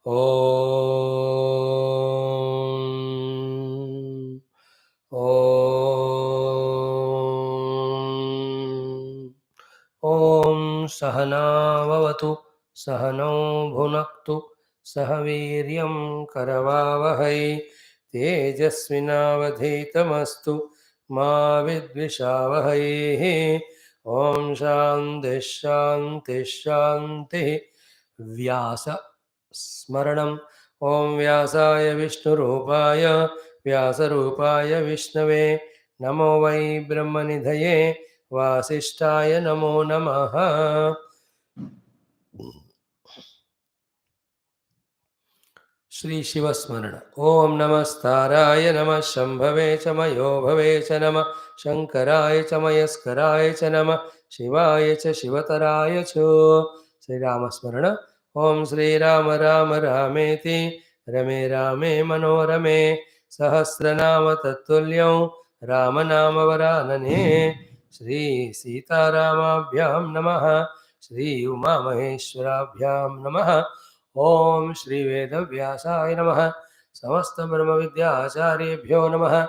Om. Om. Om Sahana Vavatu Sahano Bhunaktu Sahaviryam Karavavahai Tejasvinavadhitamastu Ma Vidvishavahai. Om Shanti Shanti Shanti. Vyasa Smaranam. Om Vyasaya Vishnurupaya Vyasarupaya Vishnave Namo Vai Brahmanidhaye Vasishtaya Namo Namaha. Shri Shiva Smarana. Om Namastaraya Namah Shambhave Chamayo Bhave Cha Namah Shankaraya Chamayaskaraya Cha Namah Shivaya Cha Shivataraya Cha. Shri Rama Smarana. Om Shri Rama Rama Rameti Rame Rame Manorame Sahasranama Tattulyam Rama Nama Varanane. Shri SEETHAARAAMAABHYAAM Namaha. Shri Uma Maheshwarabhyam Namaha. ओम श्री वेद व्यासाय नमः समस्त ब्रह्म विद्या आचार्येभ्यो नमः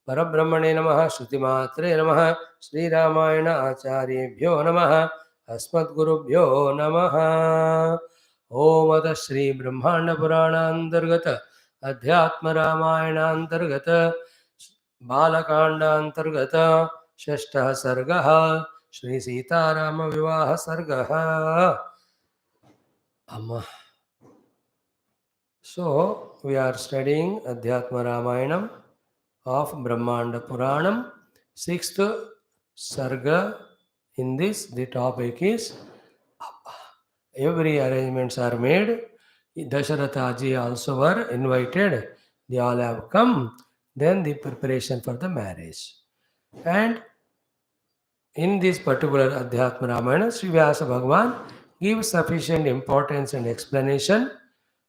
परब्रह्मणे नमः श्रुतिमात्रे नमः श्री रामायण आचार्येभ्यो नमः अस्मद्गुरुभ्यो नमः ओम अथ श्री ब्रह्मांड पुराणांतर्गत अध्यात्म रामायणांतर्गत बालकांडांतर्गत षष्ठः सर्गः श्री सीताराम विवाह सर्गः अम्मा. So, we are studying Adhyatma Ramayanam of Brahmaanda Puranam, 6th Sarga. In this, the topic is every arrangements are made. Dasharatha ji also were invited. They all have come. Then the preparation for the marriage. And in this particular Adhyatma Ramayana, Sri Vyasa Bhagavan gives sufficient importance and explanation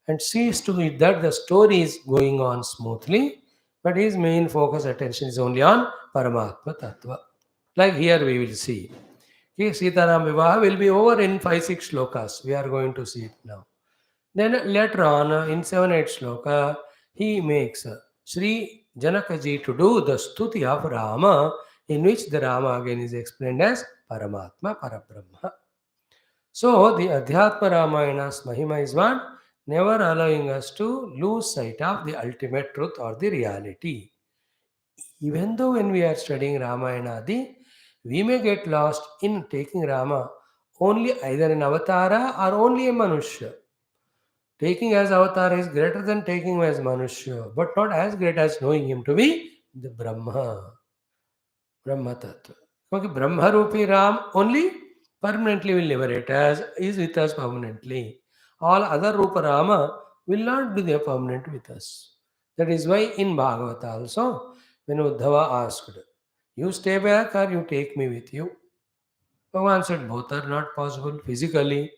and sees to it that the story is going on smoothly, but his main focus attention is only on Paramatma Tattva. Like here we will see. Okay, Sitaram Vivaha will be over in 5-6 shlokas. We are going to see it now. Then later on, in 7-8 shloka, he makes Sri Janakaji to do the Stuthi of Rama, in which the Rama again is explained as Paramatma, Parabrahma. So the Adhyatma Ramayana's Mahima is what? Never allowing us to lose sight of the ultimate truth or the reality. Even though when we are studying Ramayana, we may get lost in taking Rama only either an avatara or only a Manushya. Taking as avatar is greater than taking him as Manushya, but not as great as knowing him to be the Brahma Tattva. Okay, Brahma Rupi Ram only permanently will liberate us, is with us permanently. All other Rupa Rama will not be there permanent with us. That is why in Bhagavata also, when Uddhava asked, you stay back or you take me with you? Bhagavan said, both are not possible physically.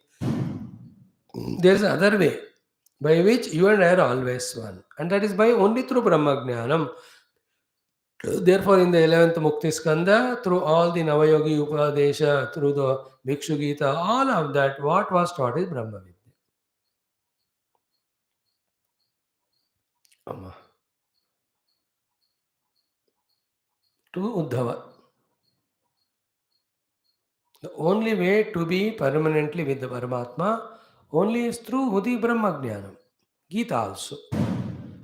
There is another way by which you and I are always one. And that is by only through Brahmajnanam. Therefore, in the 11th Mukti Skanda, through all the Navayogi Upadesha, through the Bhikshu Gita, all of that, what was taught is Brahma Vidya. Amma. To Uddhava. The only way to be permanently with the Paramatma only is through Hudi Brahmajnanam. Gita also.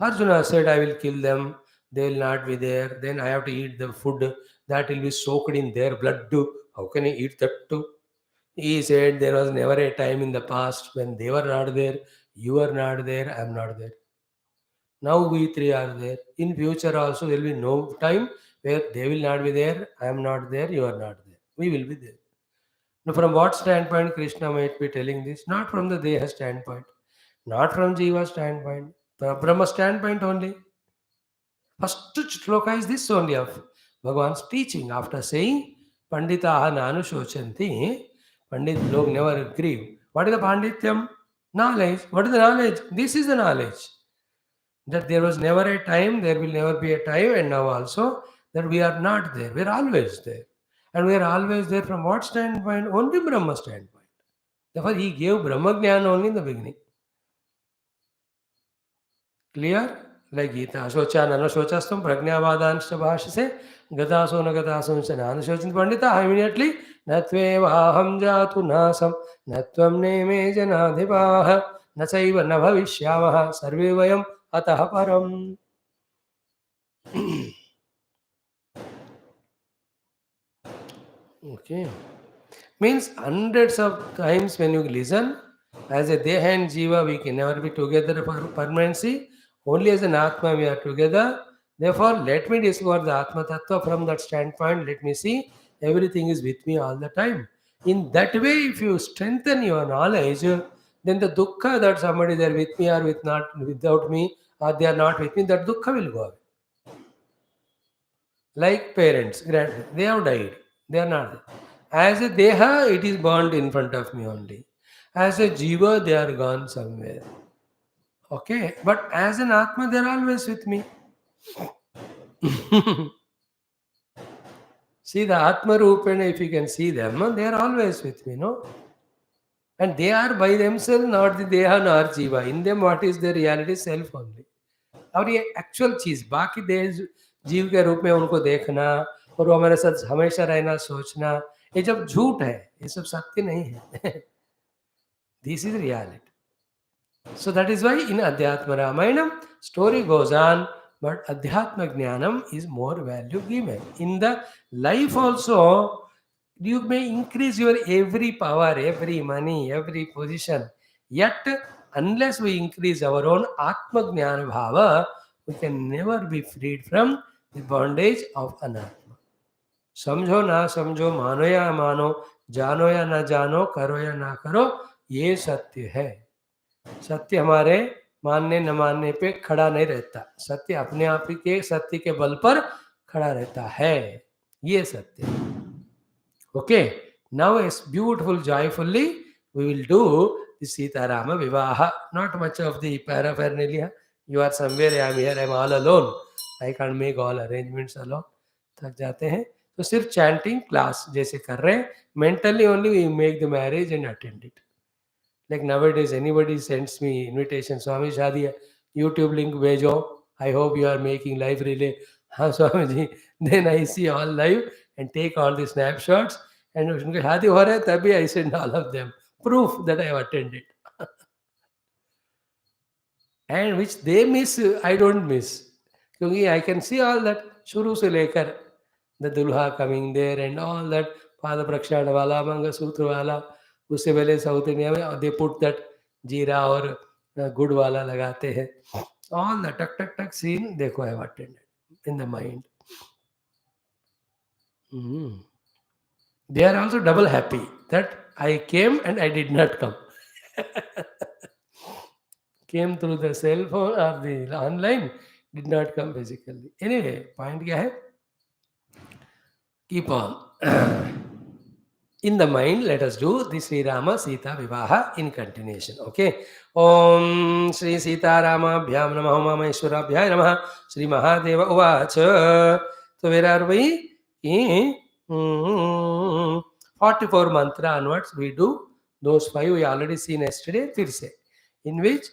Arjuna said, I will kill them, they will not be there, then I have to eat the food that will be soaked in their blood too. How can I eat that too? He said, there was never a time in the past when they were not there, you are not there, I am not there. Now we three are there. In future also there will be no time where they will not be there, I am not there, you are not there. We will be there. Now from what standpoint Krishna might be telling this? Not from the Deha standpoint, not from Jiva standpoint, from a standpoint only. First shloka is this only of Bhagavan's teaching. After saying, Panditaha nanu shochanti, Pandit log never grieve. What is the Pandityam? Knowledge. What is the knowledge? This is the knowledge. That there was never a time, there will never be a time, and now also that we are not there. We are always there. And we are always there from what standpoint? Only Brahma standpoint. Therefore, he gave Brahma Jnana only in the beginning. Clear? Like Gita. Shocha nana shochastum prajnavadanshcha bhashase gataso na gatasuncha nana shochin pandita. Immediately natvevaham jatu nasam natvam neme janadhivaha nasaiva na bhavishyamaha sarve vayam atah param. Okay. Means hundreds of times when you listen, as a Deha and Jiva, we can never be together for permanency. Only as an Atma we are together. Therefore, let me discover the Atma Tattva from that standpoint. Let me see everything is with me all the time. In that way, if you strengthen your knowledge, then the dukkha that somebody there with me or with not without me, or they are not with me, that dukkha will go away. Like parents, they have died. They are not there. As a Deha, it is burned in front of me only. As a Jiva, they are gone somewhere. Okay, but as an Atma, they are always with me. See the Atma Rupena, if you can see them, they are always with me, no? And they are by themselves not the Deha nor Jiva. In them, what is the reality? Self only. और ये actual चीज बाकी देह जीव के रूप में उनको देखना और वो हमारे साथ हमेशा रहना सोचना, ये जब झूठ है, ये सब सत्य नहीं है. This is reality. So that is why in Adhyatma Ramayanam, story goes on, but Adhyatma Jnanam is more value given. In the life also, you may increase your every power, every money, every position. Yet, unless we increase our own Atma Jnana Bhava, we can never be freed from the bondage of Anatma. समझो ना समझो, मानो या मानो, जानो या ना जानो, करो या ना करो, ये सत्य है. सत्य हमारे मानने न मानने पे खड़ा नहीं रहता. सत्य अपने आप ही के सत्य के बल पर खड़ा रहता है. ये सत्य. Okay, now it's beautiful joyfully we will do the Sita-Rama Vivaha. Not much of the paraphernalia. You are somewhere, I am here, I am all alone. I can't make all arrangements alone. थक जाते हैं तो सिर्फ chanting class जैसे कर रहे हैं. Mentally only we make the marriage and attend it. Like nowadays, anybody sends me invitation, Swami Shadi, YouTube link भेजो. I hope you are making live relay. हाँ Swami ji. Then I see all live and take all the snapshots. And उनके शादी हो रहा है तभी I send all of them. Proof that I have attended. And which they miss, I don't miss. क्योंकि I can see all that शुरू से लेकर the Dulha coming there and all that पाद प्रक्षालन वाला, मंगलसूत्र वाला, उससे पहले साउथ इंडिया में they put that जीरा और गुड़ वाला लगाते हैं. All the टक टक टक scene देखो I have attended in the mind. They are also double happy that I came and I did not come. Came through the cell phone or the online, did not come physically. Anyway, point क्या है? Keep on. In the mind, let us do the Sri Rama Sita Vivaha in continuation. Okay. Om Sri SEETHAARAAMAABHYAAM Namaha Mameshwarabhyaya Namaha. Sri Mahadeva Uvacha. So where are we? 44 mantra onwards we do. Those 5 we already seen yesterday. फिर से. In which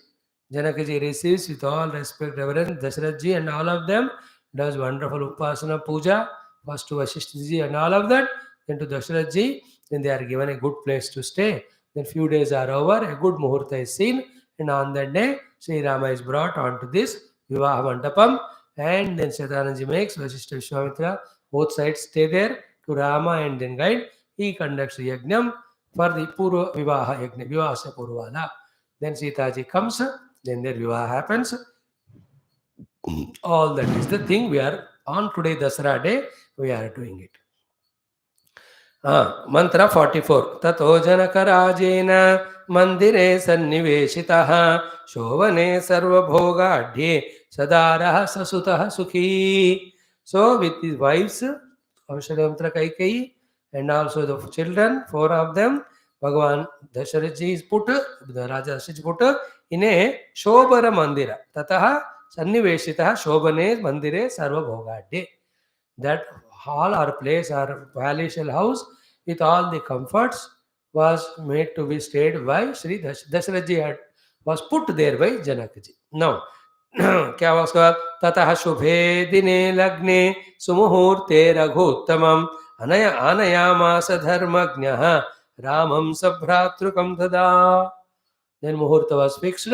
Janakaji receives with all respect, reverence, Dasarathji and all of them, does wonderful Upasana Puja, first to Vasishthaji and all of that, then to Dasarathji, then they are given a good place to stay. Then few days are over, a good Muhurta is seen, and on that day, Sri Rama is brought onto this Vivaha Mandapam, and then Sadananji makes Vasishtha Vishwamitra, both sides stay there to Rama and then guide. He conducts the Yajnam for the Purva Vivaha Yajna, Vivasa Purvala. Then Sitaji comes, then their Vivaha happens. All that is the thing we are on today, Dasara day, we are doing it. Mantra 44. Tato Janakarajena Mandire Sanniveshitaha Shovane Sarva Bhoga Adhye Sadaraha Sasutaha Sukhi. So with his wives, Kaushalamantra Kaikai, and also the children, 4 of them, Bhagavan Dasharatji is put, the Raja Dasharatji is put in a Shobhara Mandira. Tataha Sanniveshitaha Shobhane Mandire Sarva Bhoga Adhye. That hall or place or palatial house with all the comforts was made to be stayed by Sri Dasharatji, was put there by Janakaji. Now, क्या हुआ उसके बाद? ततः शुभे दिने लग्ने सुमुहूर्ते रघुत्तमम् आनयामास धर्मज्ञः रामं सभ्रातृकं तदा. Then muhurta was fixed.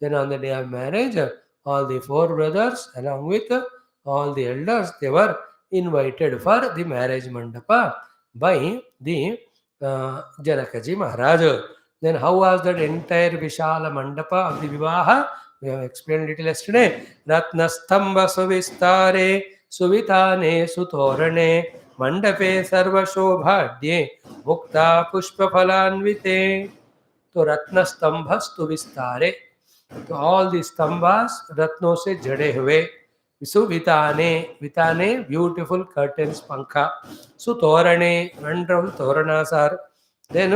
Then on the day of marriage, all the four brothers along with all the elders, they were invited for the marriage mandapa by the Janakaji Maharaj. Then how was that entire Vishala mandapa of the Vivaha? We have explained it yesterday. Ratnastamba suvistare suvitane sutorane mandape sarva shobhadye mukta pushpa phalanvite. तो रत्न स्तंभस्तु विस्तारे, तो all the स्तंभास रत्नों से जड़े हुए. सुविताने, विताने beautiful curtains, पंखा. सुतोरणे wonderful तोरणासार. Then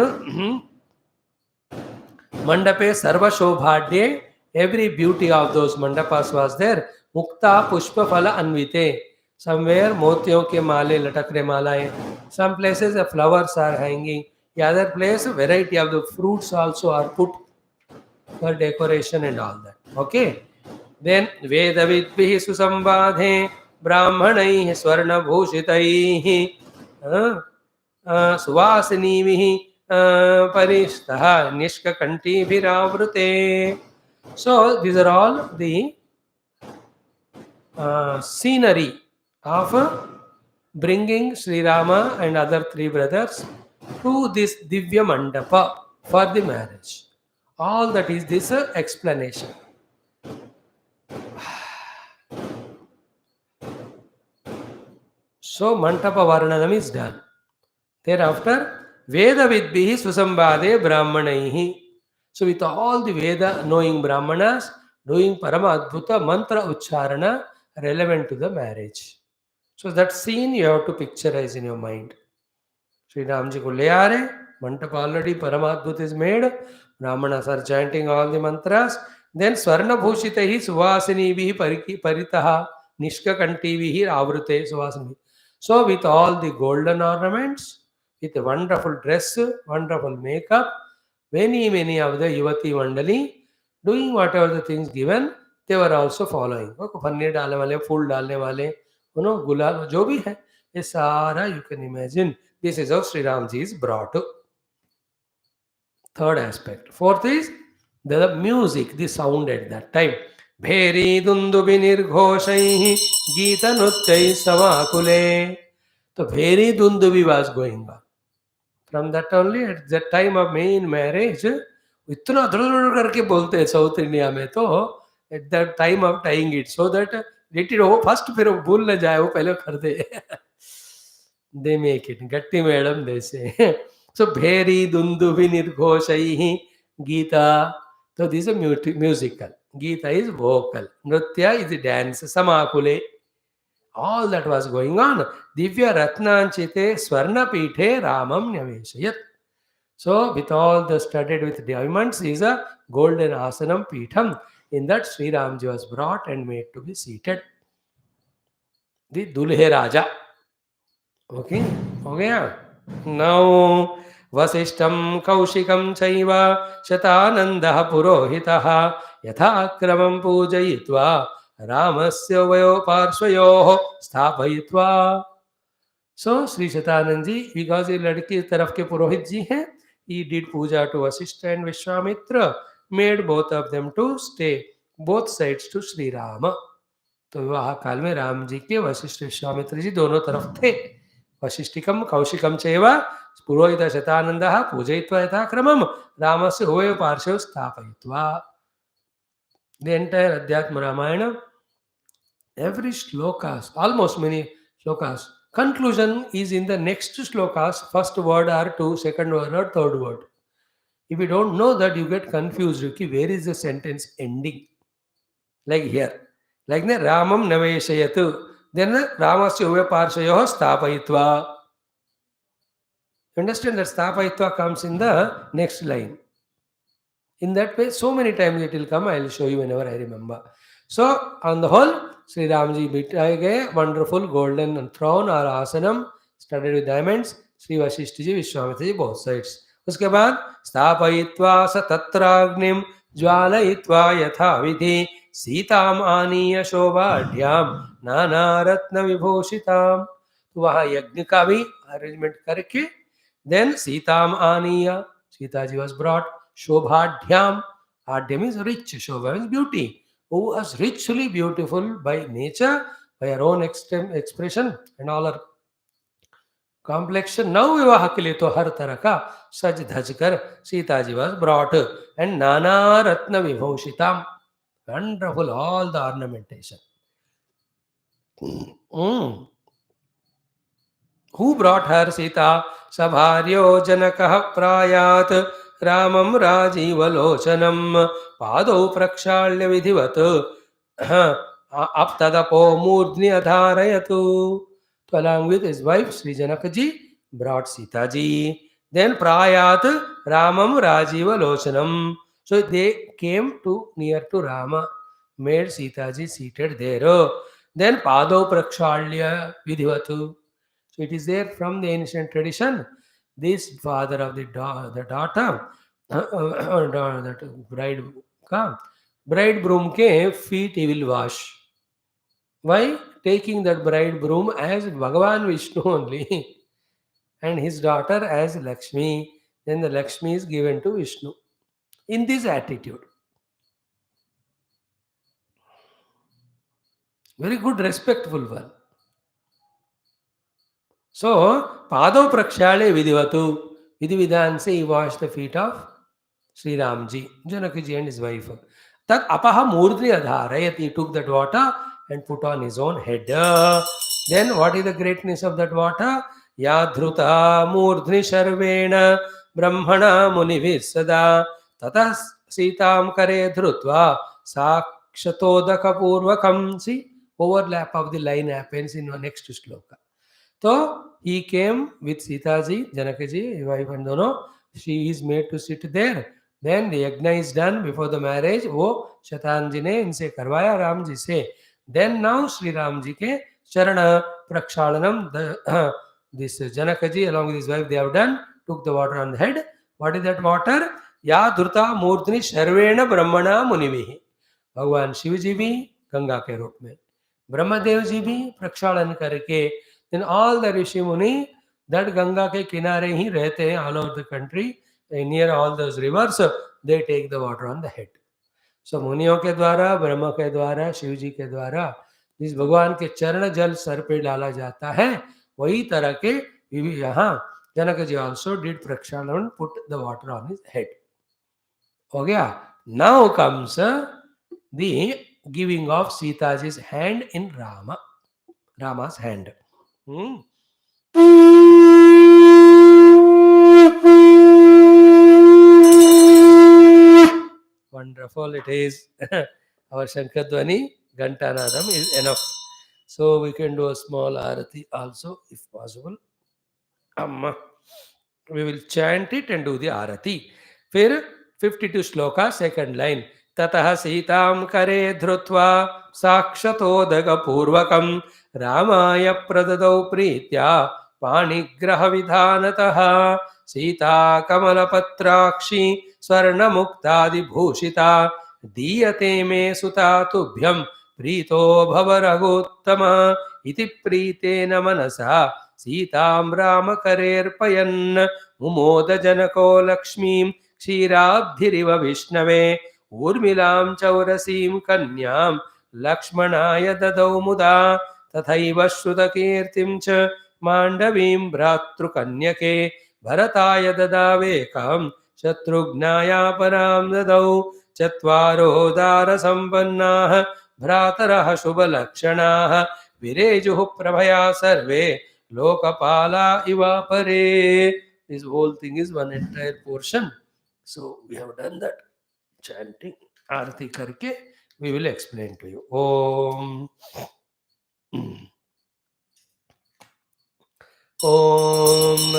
मंडपे सर्वशोभाढ्ये, every beauty of those mandapas was there. मुक्ता पुष्प फल अन्विते, somewhere मोतियों के माले लटक रहे, मालाएं. Some places the flowers are hanging. The other place, variety of the fruits also are put for decoration and all that. Okay. Then Veda vidbhihi susambadhe brahmanaihi swarna bhushitaihi suvasinivihi parishtaha nishkakanti bhiravrute. So these are all the scenery of bringing Sri Rama and other three brothers to this Divya Mandapa for the marriage. All that is this explanation. So Mantapa Varnanam is done. Thereafter, Veda Vidbhihi Susambade Brahmanaihi. So with all the Veda knowing Brahmanas, doing Paramadbhuta mantra Ucharana relevant to the marriage. So that scene you have to picturize in your mind. Sri Ramji ko le aa rahe, Mantapa already Paramadbhut is made, Brahmanas are chanting all the mantras, then Swarna Bhushitahi Suvasinivihi Paritaha Nishkakantivihi Avrute Suvasini. So with all the golden ornaments, with a wonderful dress, wonderful makeup, many of the Yuvati Vandali doing whatever the things given, they were also following. Paneer डालने वाले, फूल डालने वाले, गुलाल जो भी है, ये सारा you can imagine. This is how Sri Ramji is brought. Third aspect. Fourth is the music, the sound at that time. Bheri dundubi nirghoshaihi geeta nutyai samakule. So Bheri dundubi was going on. From that only, at that time of main marriage, इतना धड़ करके बोलते हैं south India में, तो at that time of tying it, so that let it हो first, फिर वो भूल न जाए, वो पहले कर दे. They make it. Gatti madam, they say. So, Bheri Dundubi Nirghoshaihi Gita. So, this is a musical. Gita is vocal. Nritya is dance. Samakule. All that was going on. Divya Ratnanchite Swarna Pithe Ramam Nyaveshayat. So, with all the studded with diamonds is a golden asanam Pitham. In that, Sri Ramji was brought and made to be seated. The Dulhe Raja. Okay, हो गया. Now वसिष्ठं कौशिकं चैव शतानन्दः पुरोहितः यथाक्रमं पूजयित्वा रामस्य वयो पार्श्वयोः स्थापयित्वा. So Sri Shatanand ji, because ये लड़की तरफ के पुरोहित जी हैं, he did puja to Vasishtha and Vishwamitra, made both of them to stay both sides to Sri Rama. तो विवाह काल में राम जी के वशिष्ठ विश्वामित्र जी दोनों तरफ थे. वशिष्ठिकम कौशिकम चैव पुरोहित शतानंदः पूजयित्वा यथाक्रमं रामस्य उभयोः पार्श्वयोः स्थापयित्वा. The entire Adhyatma Ramayana, every slokas, almost many slokas, conclusion is in the next slokas, first word or two, second word or third word. If you don't know that, you get confused. Okay, where is the sentence ending? Like here. Like the Ramam Naveshayatu. Then Ramasya Uve Parshayoh Stapayitva. You understand that Stapayitva comes in the next line. In that way, so many times it will come. I will show you whenever I remember. So, on the whole, Sri Ramji बिठाए गए wonderful golden throne or asanam studded with diamonds. Sri Vasishtha ji, Vishwamitra ji, both sides. उसके बाद स्थापयित्वा स तत्राग्निं ज्वालयित्वा यथा विधि सीताम आनीय शोभाढ्याम नाना रत्न विभूषिताम. तो वहां यज्ञ का भी अरेंजमेंट करके देन सीताम आनीय, Sita ji was brought. Shobhadhyam, Adhyam is rich, Shobha is beauty, who was richly beautiful by nature, by her own expression and all her complexion. Now विवाह के लिए तो हर तरह का सज धज कर Sita ji was brought and Nana Ratna विभूषिताम, wonderful all the ornamentation. Who brought her? Sita. Sabharyo Janakah Prayat Ramam Rajivalocanam Padau Prakshalya Vidhivat Aptadapo Murdni Adharayatu. So along with his wife Sri Janakaji brought Sita ji. Then Prayat Ramam Rajivalocanam. So they came to near to Rama, made Sita ji seated there. Then Padau Prakshalya Vidhivatu. So it is there from the ancient tradition. This father of the daughter, that bridegroom ke feet he will wash. Why? Taking that bridegroom as Bhagavan Vishnu only and his daughter as Lakshmi. Then the Lakshmi is given to Vishnu. In this attitude. Very good, respectful one. So, Padav Prakshale Vidivatu. Vidhi Vidhan say he washed the feet of Sri Ramji, Janakaji and his wife. Tat Apaha Murdri Adharayat. He took that water and put on his own head. Then what is the greatness of that water? Yadhruta Murdri Sharvena Brahmana Munivis Sada Tatas Sitam Kare Dhrutva Sakshatoda Purvakam. See, overlap of the line happens in the next sloka. So he came with Sita ji, Janakaji, his wife and dono. She is made to sit there. Then the yajna is done before the marriage. वो शतान जी ने इनसे करवाया राम जी से. Then now Sri Ram ji ke charana prakshalanam. This Janakaji along with his wife they have done. Took the water on the head. What is that water? Ya dhruta murtni sharvena brahmana munivihi. भगवान शिव जी भी गंगा के रूप में, ब्रह्मदेव जी भी प्रक्षालन करके. Then all the Rishi Muni that Ganga ke kinare hi rehte hain all over the country, near all those rivers, they take the water on the head. So मुनियों के द्वारा, ब्रह्मा के द्वारा, शिव जी के द्वारा जिस भगवान के चरण जल सर पे डाला जाता है, वही तरह के यहाँ Janak ji also did prakshalan, put the water on his head. हो गया. Now comes the giving of Sita ji's hand in Rama's hand. Wonderful it is. Our Shankadwani, Gantanadam is enough. So we can do a small arati also if possible. Amma. We will chant it and do the arati. Fir 52 sloka, second line. Tataha Sitam Kare Dhrutva Sakshatodaga Purvakam Ramaya Pradadau Pritya Panigraha Vidhanataha Sita Kamala Patrakshi Swarna Muktadi Bhushita Diyate Me Suta Tubhyam Prito Bhavaragottama Iti Pritena Manasa Sitam Rama Karerpayan Mumoda Janako Lakshmim Kshirabdhiriva Vishnave Urmilam Chaurasim Kanyam Lakshmanaya Dadau Muda Tathaiva Shrutakirtim Cha Mandavim Bhratru Kanyake Bharataya Dadavekam Shatrugnaya Param Dadau Chatvaro Dara Sampannaha Bhrataraha Shubhalakshanaha Virejuhu Prabhaya Sarve Lokapala Iva Pare. This whole thing is one entire portion. So we have done that. Chanting आरती करके we will explain to you. Om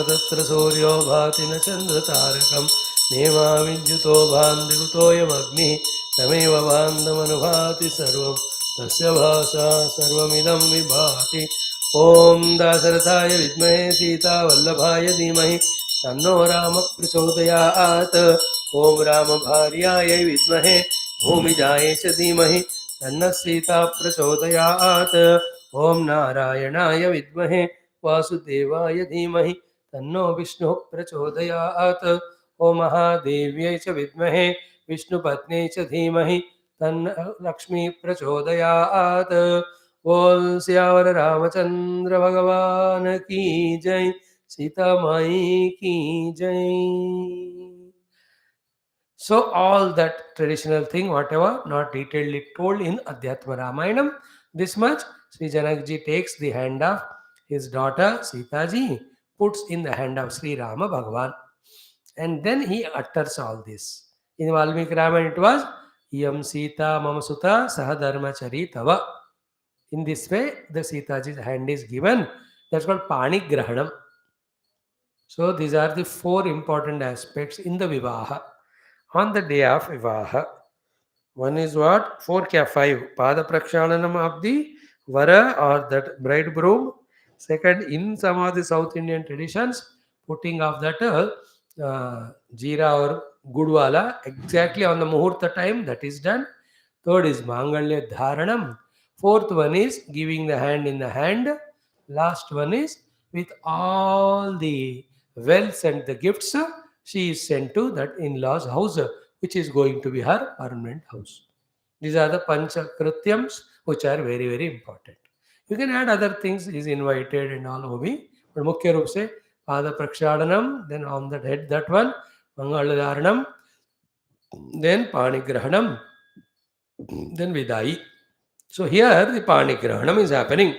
Tatra Suryo Bhatina Chandra Tarakam Nema Vidyuto Bhandiguto Yamagni Tameva Bandhamanubhati Sarvam Tasya Bhasa Sarvamidam Vibhati. Om Dasarathaya Vidmahe Sita Vallabhaya Dhimahi Tanno Rama Prachodayat. Om Rama Bharyaya Vidmahe Bhumijaya Cha Dhimahi तन्नः सीता प्रचोदयात्। ॐ नारायणाय विद्महे वासुदेवाय धीमहि तन्नो विष्णुः प्रचोदयात्। ॐ महादेव्यै च विद्महे विष्णुपत्न्यै च धीमहि तन्न लक्ष्मी प्रचोदयात्। बोल सियावर रामचंद्र भगवान की जय, सीता माई की जय. So all that traditional thing, whatever, not detailedly told in Adhyatma Ramayanam, this much, Sri Janakji takes the hand of his daughter Sita ji, puts in the hand of Sri Rama Bhagavan, and then he utters all this. In Valmiki Ramayana it was, Yam Sita Mama Sutta Sahadharmachari Tava. In this way, the Sita ji's hand is given. That's called Pani Grahanam. So these are the four important aspects in the Vivaha. On the day of Vivaha, one is what? Four kya? Five. Pada Prakshalanam of the Vara or that bridegroom. Second, in some of the South Indian traditions, putting of that Jeera or Gudwala exactly on the Muhurta time, that is done. Third is Mangalya Dharanam. Fourth one is giving the hand in the hand. Last one is with all the wealth and the gifts, she is sent to that in-laws house, which is going to be her permanent house. These are the Pancha Krityams, which are very, very important. You can add other things, is invited and all hobi, but Mukhya Rup se Pada Prakshadanam, then on that head, that one, Mangaladharanam, then Panigrahanam, then Vidai. So here the Panigrahanam is happening.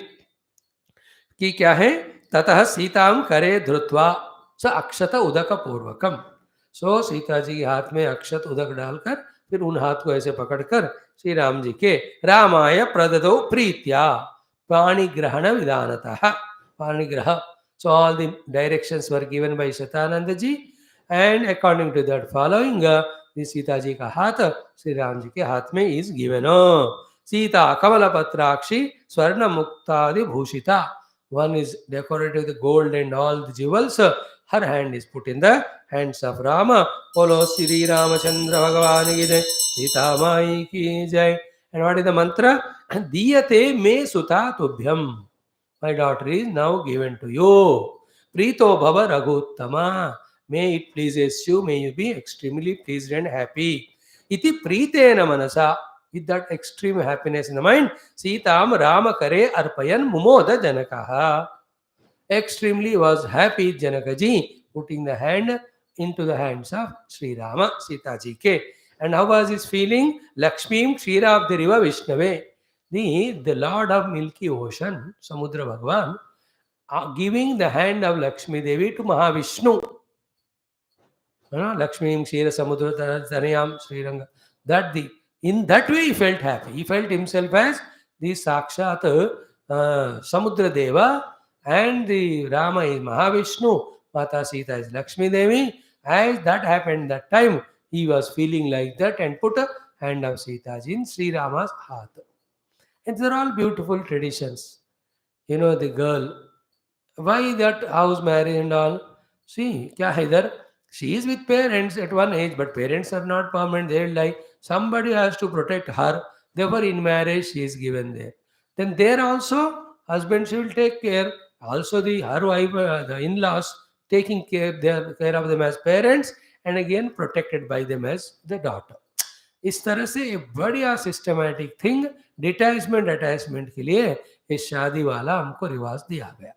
कि क्या है, ततः सीताम करे धृत्वा स अक्षत उदक पूर्वकम. सो सीता जी के हाथ में अक्षत उदक डालकर फिर उन हाथ को ऐसे पकड़कर श्री राम जी के रामाय प्रददो प्रीत्या पाणिग्रहण विधानतः. पाणिग्रह. So all the directions were given by Shatananda ji, and according to that following, the Sita ji का हाथ श्री राम जी के हाथ में is given. सीता कमल पत्राक्षी स्वर्ण मुक्तादि भूषिता. One is decorated with gold and all the jewels. Her hand is put in the hands of Rama. Bolo Sri Ramachandra Bhagavan ki jai, Sita Mai ki jai. And what is the mantra? Diyate me suta tubhyam. My daughter is now given to you. Prito bhava raghuttama. May it pleases you. May you be extremely pleased and happy. Iti pritena manasa. With that extreme happiness in the mind, Sitam Rama Kare Arpayan Mumoda Janakaha. Extremely was happy Janakaji, putting the hand into the hands of Sri Rama, Sita ji ke. And how was his feeling? Lakshmim Kshira of the river Vishnave. The Lord of Milky Ocean, Samudra Bhagavan, giving the hand of Lakshmi Devi to Mahavishnu. Lakshmi Kshira Samudra Tanayam Sriranga. In that way he felt happy. He felt himself as the Sakshat Samudra Deva, and the Rama is Mahavishnu, Mata Sita is Lakshmi Devi. As that happened that time, he was feeling like that and put a hand of Sita ji in Sri Rama's heart. And these are all beautiful traditions. The girl, why that house marriage and all? See, kya hai idhar? She is with parents at one age, but parents are not permanent. They will die. Somebody has to protect her. Therefore, in marriage, she is given there. Then there also, husband she will take care. Also, her wife, the in-laws, taking care of them as parents, and again protected by them as the daughter. इस तरह से एक बढ़िया systematic thing detachment attachment के लिए ये शादी वाला हमको रिवाज दिया गया.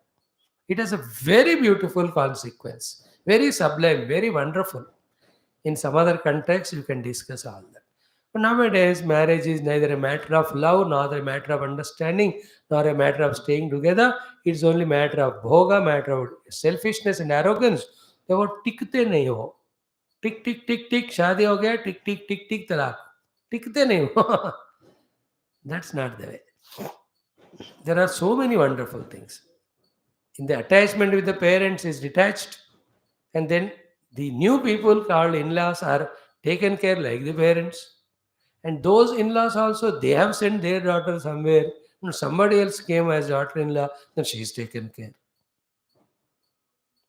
It has a very beautiful consequence, very sublime, very wonderful. In some other context, you can discuss all that. But nowadays, marriage is neither a matter of love, nor a matter of understanding, nor a matter of staying together. It's only matter of bhoga, matter of selfishness and arrogance. तो वो टिकते नहीं हो. टिक टिक टिक टिक शादी हो गया, टिक टिक टिक टिक तलाक. टिकते नहीं हो. That's not the way. There are so many wonderful things. In the attachment with the parents is detached, and then the new people called in-laws are taken care like the parents. And those in-laws also, they have sent their daughter somewhere. Somebody else came as daughter-in-law, then she is taken care.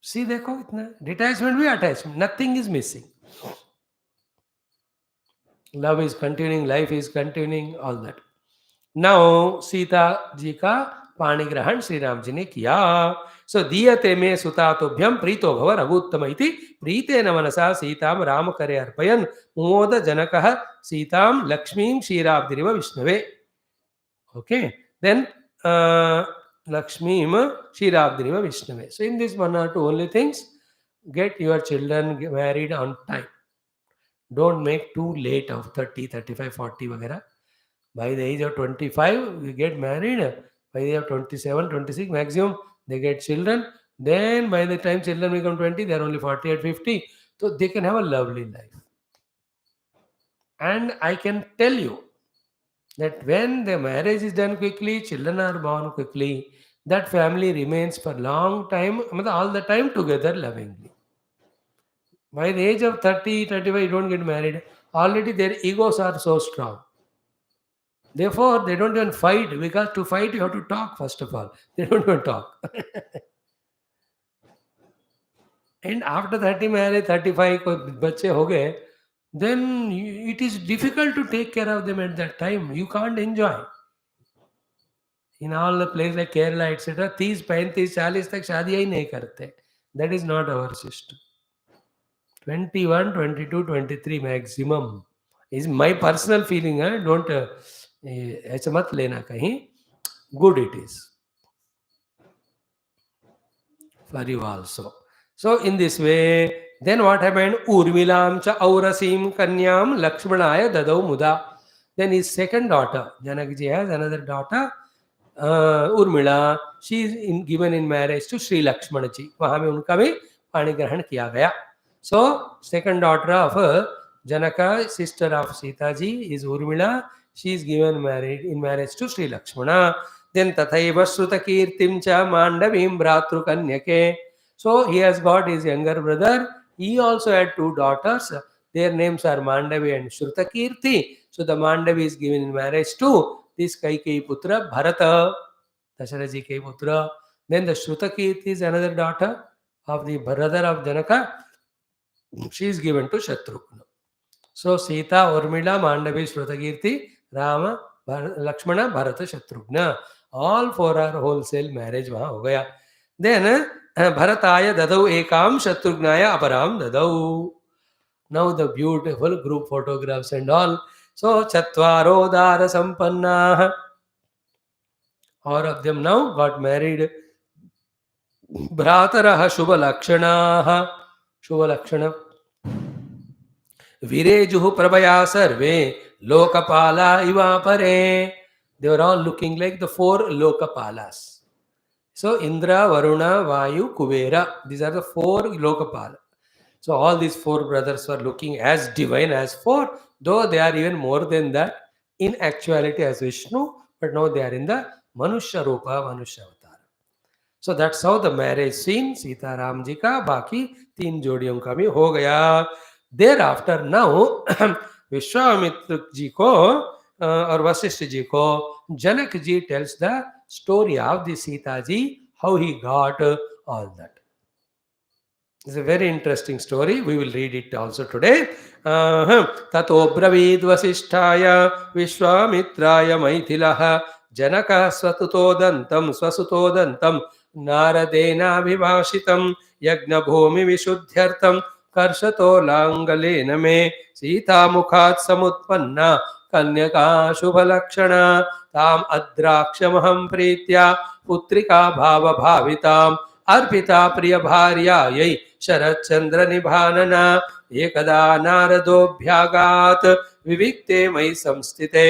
See, देखो इतना detachment भी attachment, nothing is missing. Love is continuing, life is continuing, all that. Now Sita ji ka पाणी ग्रहण श्री राम जी ने किया. सो दीयते मे सुतातुभ्यम प्रीतो भव रघुत्तम इति प्रीतेन मनसा सीताम राम करे अर्पयन मुमोद जनकः सीताम लक्ष्मीं क्षीराब्धिरिव विष्णवे. Okay, then Lakshmim Kshirabdriva Vishnave. So in this one or two only things, get your children married on time. Don't make too late of 30, 35, 40 vagera. By the age of 25, you get married. By the age of 27, 26 maximum, they get children. Then by the time children become 20, they are only 40 or 50. So they can have a lovely life. And I can tell you that when the marriage is done quickly, children are born quickly, that family remains for long time, all the time together lovingly. By the age of 30, 35, you don't get married. Already their egos are so strong. Therefore, they don't even fight, because to fight you have to talk first of all. They don't even talk. And after 30 marriage, 35 कोई बच्चे हो गए, then it is difficult to take care of them at that time. You can't enjoy. In all the places like Kerala, etc., 30, 35, 40 तक शादियाँ ही नहीं करते. That is not our system. 21, 22, 23 maximum is my personal feeling. Don't ऐसा मत लेना कहीं. Good it is for you also. So in this way, then what happened? Urmilam cha aurasim kanyam Lakshmanaya dadau muda. Then his second daughter, Janakji has another daughter, Urmila. She is given in marriage to Sri Lakshmana ji. वहाँ में उनका भी पाणी ग्रहण किया गया. So second daughter of Janaka, sister of Sita ji, is Urmila. She is given married in marriage to Sri Lakshmana. Then Tathaiva Shrutakirtim cha Mandavim Bhratru Kanyake. So he has got his younger brother. He also had two daughters. Their names are Mandavi and Shrutakirti. So the Mandavi is given in marriage to this Kaikeyi Putra Bharata, Dasara ji Kai Putra. Then the Shrutakirti is another daughter of the brother of Janaka. She is given to Shatrugna. So Sita, Urmila, Mandavi, Shrutakirti, Rama, Lakshmana, Bharata, Shatrugna. All four are wholesale marriage वहाँ हो गया. Then Bharataya dadau ekam Shatrughnaya aparam dadau. Now the beautiful group photographs and all. So Chatvaro Dara Sampanna. All of them now got married. Bhrataraha Shubha Lakshana. Shubha Lakshana. Virejuhu Prabhaya Sarve Lokapala Ivapare. They were all looking like the four Lokapalas. So Indra, Varuna, Vayu, Kubera. These are the four Lokapala. So all these four brothers were looking as divine as four, though they are even more than that in actuality as Vishnu, but now they are in the Manushya Rupa, Manushya Avatar. So that's how the marriage scene, Seetharam ji ka, baki teen jodiyon ka bhi ho gaya. Thereafter now, Vishwamitra ji ko or Vasishtha ji ko, Janak ji tells the story of the Sita ji, how he got all that. It's a very interesting story. We will read it also today. Tato bravid vasishtaya vishwamitraya maithilaha janaka swasutodantam naradena vivashitam yagna bhumi vishuddhyartam karshato langalena me sita mukhat samutpanna kanyaka shubhalakshana tam adrakshamaham pritya putrika bhava bhavitam Arpita प्रिय भार्यायै शरच्चंद्र निभानना एकदा नारदोऽभ्यागात् विविक्ते मयि संस्थिते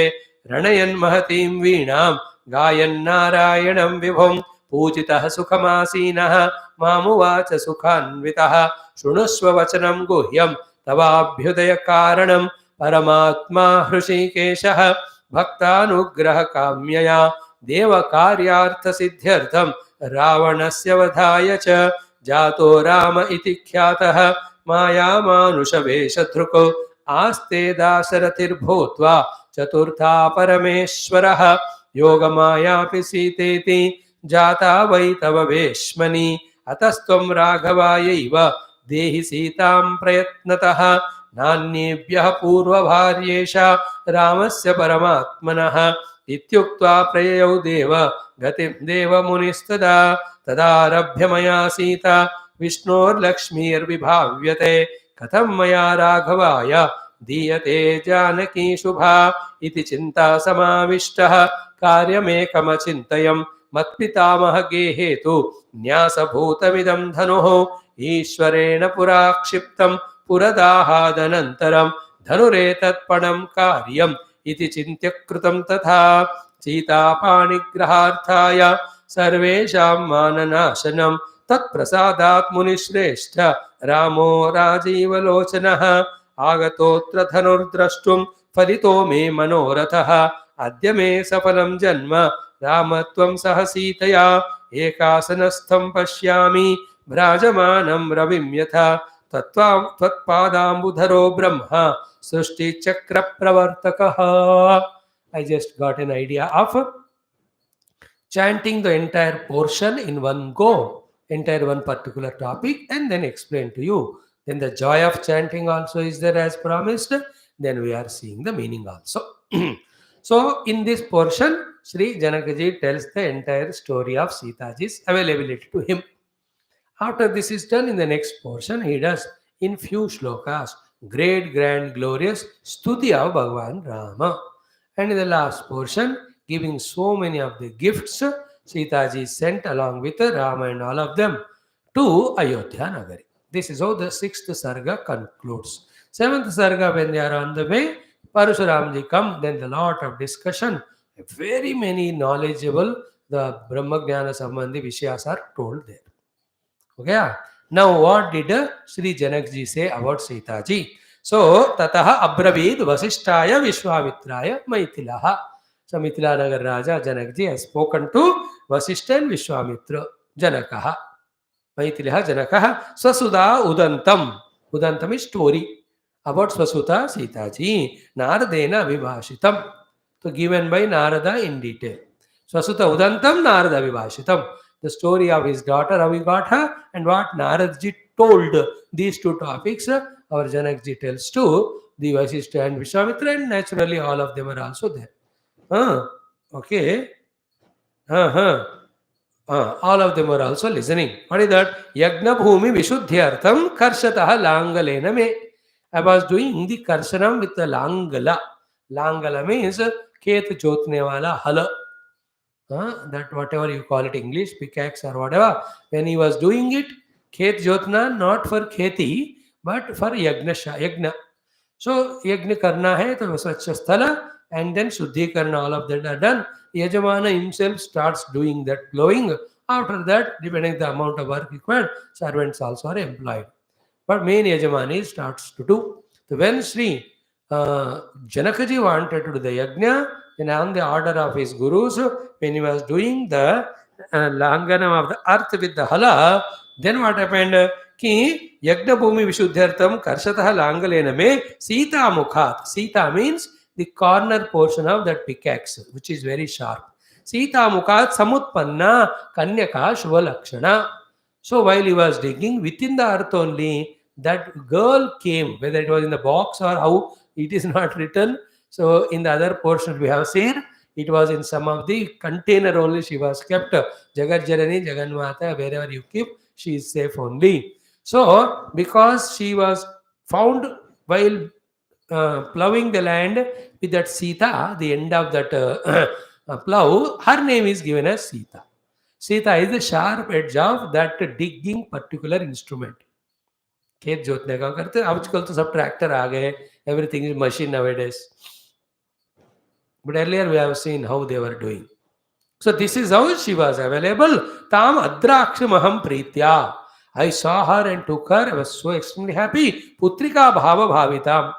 रणयन् महतीं वीणां गायन् नारायणं विभुं पूजितः सुखमासीनः मामुवाच सुखान्वितः शृणुष्व वचनं गुह्यं तवाभ्युदय कारणं परमात्मा हृषीकेशः भक्तानुग्रह काम्यया देवकार्यार्थ सिद्ध्यर्थं रावणस्य वधाय च जातो राम इति ख्यातः मायामानुषवेषधृको आस्ते दाशरथिर्भूत्वा चतुर्था परमेश्वरः योगमायापि सीतेति जाता वै तव वेश्मनि अतस्त्वं राघवायैव देहि सीतां प्रयत्नतः नान्येभ्यः पूर्वभार्येषा रामस्य परमात्मनः इत्युक्त्वा प्रययौ देव गतिं देवमुनिस्तदा तदारभ्य मया सीता विष्णोर्लक्ष्मीर्विभाव्यते कथं मया राघवाय दीयते जानकी शुभा इति चिन्ता समाविष्टः कार्यमेकमचिन्तयं मत्पितामह गेहेतु न्यासभूतमिदं धनुः ईश्वरेण पुरा क्षिप्तं पुरदाहादनन्तरं धनुरेतत्पणं कार्यम् इति चिन्त्य कृतं तथा सीतापाणिग्रहार्थाय सर्वेषां माननाशनं तत्प्रसादात् मुनिश्रेष्ठ रामो राजीवलोचनः आगतोऽत्र धनुर्द्रष्टुं फलितो मे मनोरथः अद्य मे सफलं जन्म रामत्वं सह सीतया एकासनस्थं पश्यामि भ्राजमानं रविं यथा त्वत्पादाम्बुधरो Brahma सृष्टिचक्रप्रवर्तकः. I just got an idea of chanting the entire portion in one go, entire one particular topic, and then explain to you. Then the joy of chanting also is there as promised. Then we are seeing the meaning also. So in this portion, Sri Janakaji tells the entire story of Sitaji's availability to him. After this is done, in the next portion, he does in few shlokas great, grand, glorious stuti of Bhagavan Rama. And in the last portion, giving so many of the gifts, Sitaji sent along with Rama and all of them to Ayodhya Nagari. This is how the 6th Sarga concludes. 7th Sarga, when they are on the way, Parashuramji come, then the lot of discussion, very many knowledgeable, the Brahmajnana Sambandhi Vishayas are told there. Okay. Now what did Sri Janakji say about Sitaji? So, tataha abravid vasishtaya vishwamitraya maithilaha. So, Mithila Nagar Raja Janakji has spoken to Vasishta and Vishwamitra Janakaha. Maithilaha Janakaha. Swasuda Udantam. Udantam is story about Swasuta Sitaji. Naradena Vibhashitam. So, given by Narada in detail. Swasuta Udantam Narada Vibhashitam. The story of his daughter, how he got her, and what Naradji told. These two topics, our Janakji tells to the Vasishta and Vishwamitra, and naturally all of them are also there. Okay. All of them are also listening. What is that? Yagna Bhumi Vishuddhyartham Karshataha Langalena me. I was doing the Karshanam with the Langala. Langala means Ket Jotne wala Hala. That whatever you call it, English, pickaxe or whatever. When he was doing it, Khet Jotna, not for Kheti, but for Yagna. So, Yagna karna hai, to Svachha Sthala, and then Shuddhi karna, all of that are done. Yajamana himself starts doing that plowing. After that, depending the amount of work required, servants also are employed. But main Yajamani starts to do. So, when Sri Janakaji wanted to do the Yagna, then on the order of his gurus, when he was doing the Langanam of the earth with the Hala, then what happened? Ki Yagna Bhumi Vishuddhyartham Karshataha Langalena me Sita Mukhat. Sita means the corner portion of that pickaxe, which is very sharp. Sita Mukhat Samutpanna Kanyaka Shubhalakshana. So while he was digging within the earth only, that girl came, whether it was in the box or how, it is not written. So in the other portion we have seen, it was in some of the container only she was kept. Jagat Janani, Jaganmata, wherever you keep, she is safe only. So because she was found while plowing the land with that Sita, the end of that plow, her name is given as Sita. Sita is the sharp edge of that digging particular instrument. खेत जोतने का करते हैं. आजकल तो सब tractor आ गए, everything is machine nowadays. But earlier we have seen how they were doing. So this is how she was available. Tam adrakshimaham pritya. I saw her and took her. I was so extremely happy. Putrika bhava bhavitam.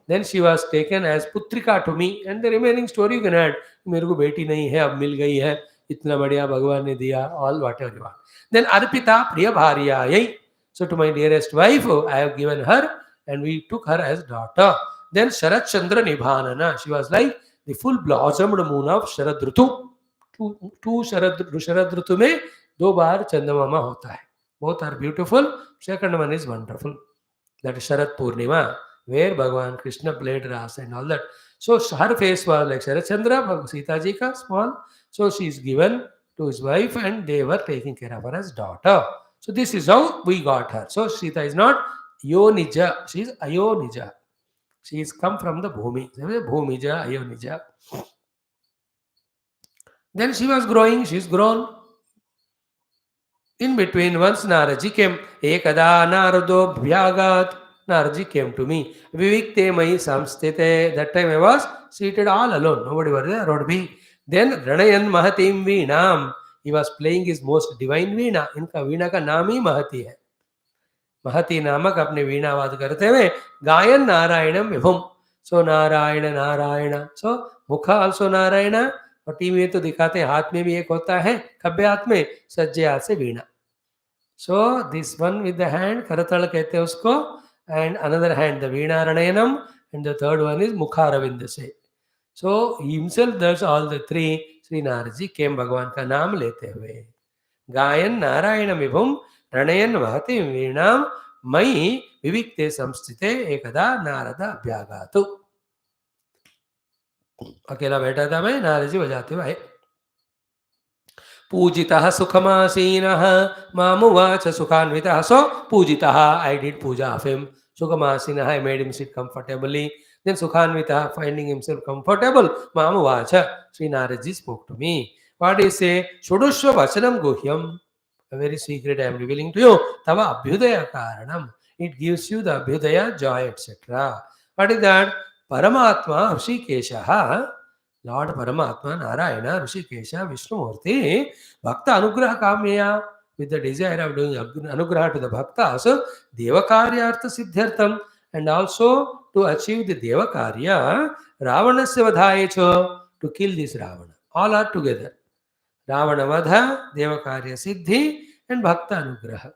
Then she was taken as Putrika to me. And the remaining story you can add. मेरे को बेटी नहीं है, अब मिल गई है, इतना बढ़िया भगवान ने दिया, all whatever you want. Then Arpita priya bharyayai. So to my dearest wife, I have given her, and we took her as daughter. Then Sharat Chandra Nibhanana. She was like the full blossomed moon of Sharad Ritu. Two Sharad Ritu में दो बार चंद्रमा होता है. Both are beautiful. Second one is wonderful. That is Sharad Purnima, where Bhagavan Krishna played Rasa and all that. So her face was like Sharad Chandra, Sita ji ka small. So she is given to his wife, and they were taking care of her as daughter. So this is how we got her. So Sita is not Yonija, she is Ayonija. She is come from the Bhumi. Bhumija, Ayonija. Then she was growing, she is grown. In between, once Naraji came, Ekada Narado Bhyagat. Naraji came to me. Vivikte Mai Samstite. That time I was seated all alone. Nobody was there around me. Then Ranayan Mahatim Veenam. He was playing his most divine Veena. इनका वीणा का नाम ही महती है. महती नामक अपने वीणावाद करते हुए गायन नारायणम विभुम. सो नारायण नारायण. सो मुख आल्सो नारायण. और टीवी में तो दिखाते हैं हाथ में भी एक होता है, खब्बे हाथ में, सज्जे हाथ से veena. So this one with the hand करतल कहते हैं उसको, and another hand the veena रणयनम, and the third one is मुखारविंद से. So himself does all the three. Shri Narad ji came भगवान का नाम लेते हुए. गायन नारायण विभुम रणयन महति वीणाम मयि विविक्ते संस्थिते एकदा नारद अभ्यागातु. अकेला बैठा था मैं, नारद जी बजाते हुए आए. पूजितः सुखमासीनः मामुवाच सुखान्वितः. सो पूजितः, I did puja of him. Sukhamasinaha, I made him sit comfortably. Then Sukhanvitaha, finding himself comfortable, Mamuvacha, Sri Naradji spoke to me. What is say? Shudushva Vachanam Guhyam. A very secret I am revealing to you. Tava Abhyudaya Karanam. It gives you the Abhyudaya, joy, etc. What is that? Paramatma Hrishikeshaha. Lord Paramatma, Narayana, Rishikesha, Vishnumurti, Bhakta Anugraha Kamya, with the desire of doing Anugraha to the Bhaktas, Devakarya Artha Siddhyartham, and also to achieve the Devakarya, Ravanasya Vadhayecho, to kill this Ravana. All are together. Ravana Vadha, Devakarya Siddhi, and Bhakta Anugraha.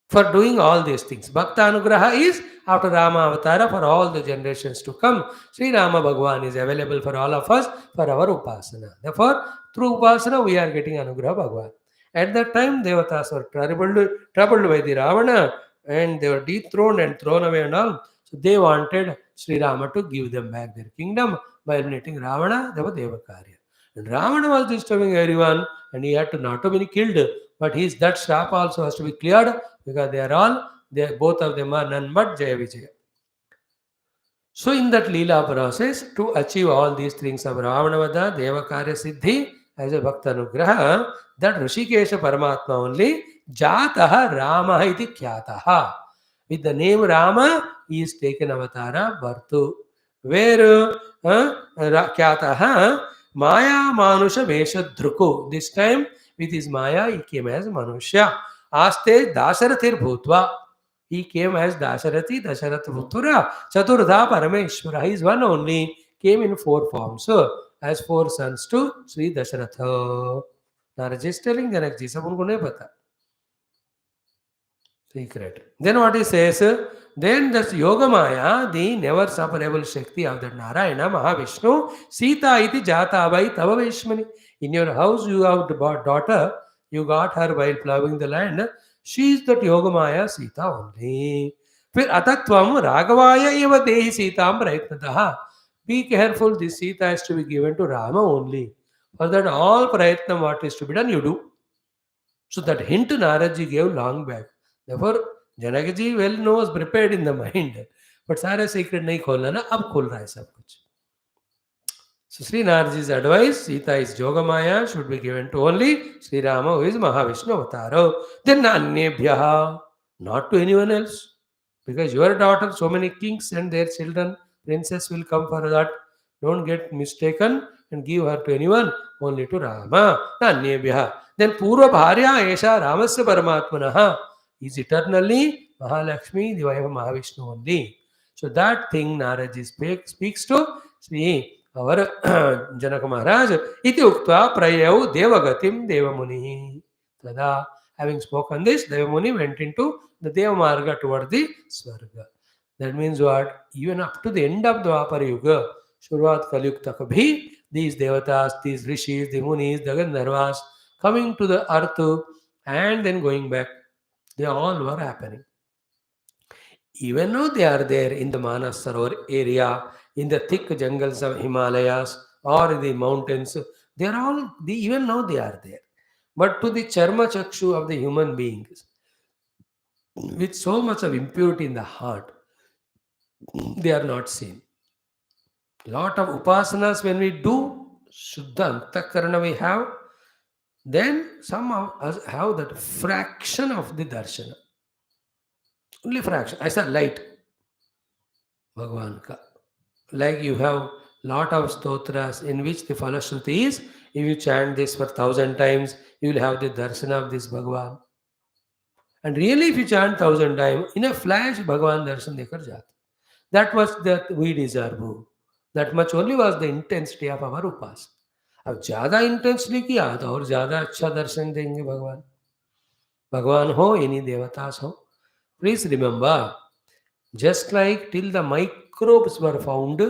For doing all these things. Bhakta Anugraha is after Rama Avatara for all the generations to come. Sri Rama Bhagwan is available for all of us for our Upasana. Therefore, through Upasana we are getting Anugraha Bhagwan. At that time, Devatas were troubled by the Ravana, and they were dethroned and thrown away and all. So they wanted Sri Rama to give them back their kingdom by eliminating Ravana, they were Devakarya. And Ravana was disturbing everyone, and he had to not to be killed, but that shrap also has to be cleared, because both of them are none but Jaya Vijaya. So in that Leela process, to achieve all these things of Ravanavada, Devakarya Siddhi, as a Bhakta Anugraha, that Rishikesha Paramatma only, Jataha Rama iti Khyataha. With the name Rama, he is taken avatara, Bhartu. Where Khyataha, Maya Manusha Vesha Dhruku. This time, with his Maya, he came as Manusha. Aste Dasarathir Bhutva. He came as Dasarathi, Dasarath Bhutura, Chaturdha Parameshwara. He is one only, came in 4 forms. So, as 4 sons to Sri Dasharatha. Narad is telling Janakji, sab unko nahi pata. Secret. Then what he says, then this Yoga Maya, the never separable Shakti of that Narayana, Mahavishnu, Sita iti jata vai tava Vishmani. In your house you have bought daughter, you got her while plowing the land. She is that Yoga Maya Sita only. Fir atatvam Ragavaya eva dehi Sitam prayatnataha. Be careful, this Sita has to be given to Rama only. For that all prayatnam what is to be done, you do. So that hint Naradji gave long back. Therefore, Janakaji well knows, prepared in the mind. But सारे secret नहीं खोलना ना, अब खोल रहा है सब कुछ. So Sri Naradji's advice, Sita is Yogamaya, should be given to only Sri Rama, who is Mahavishnu Avataro. Then Annebhyaha, not to anyone else. Because your daughter, so many kings and their children, princess will come for that. Don't get mistaken and give her to anyone, only to Rama. Annebhyaha. Then Purva Bharya Esha Ramasya Paramatmanaha is eternally Mahalakshmi, the wife of Mahavishnu only. So that thing Naradji speaks to Sri our Janaka Maharaj. Iti Uktva Prayau Devagatim Devamuni. Tada, having spoken this, Devamuni went into the Deva Marga toward the Swarga. That means what? Even up to the end of the Dwapara Yuga, Shurvat Kalyukta Kabhi, these Devatas, these Rishis, the Munis, the Gandharvas, coming to the earth and then going back, they all were happening. Even though they are there in the Manas Sarovar area, in the thick jungles of Himalayas or the mountains, they are all, even now they are there. But to the charma chakshu of the human beings, with so much of impurity in the heart, they are not seen. Lot of upasanas when we do, Shuddha Antakarana we have, then some of us have that fraction of the darshana. Only fraction. I said light. Bhagavan ka. Like you have lot of stotras in which the falashruti is, if you chant this for 1,000 times, you will have the darshana of this Bhagavan. And really if you chant 1,000 times, in a flash Bhagavan darshan dekar jata. That was that we deserve. That much only was the intensity of our upas. अब ज़्यादा intensely किया तो और ज़्यादा अच्छा दर्शन देंगे भगवान. भगवान हो any devatas ho. Please remember, just like till the microbes were found,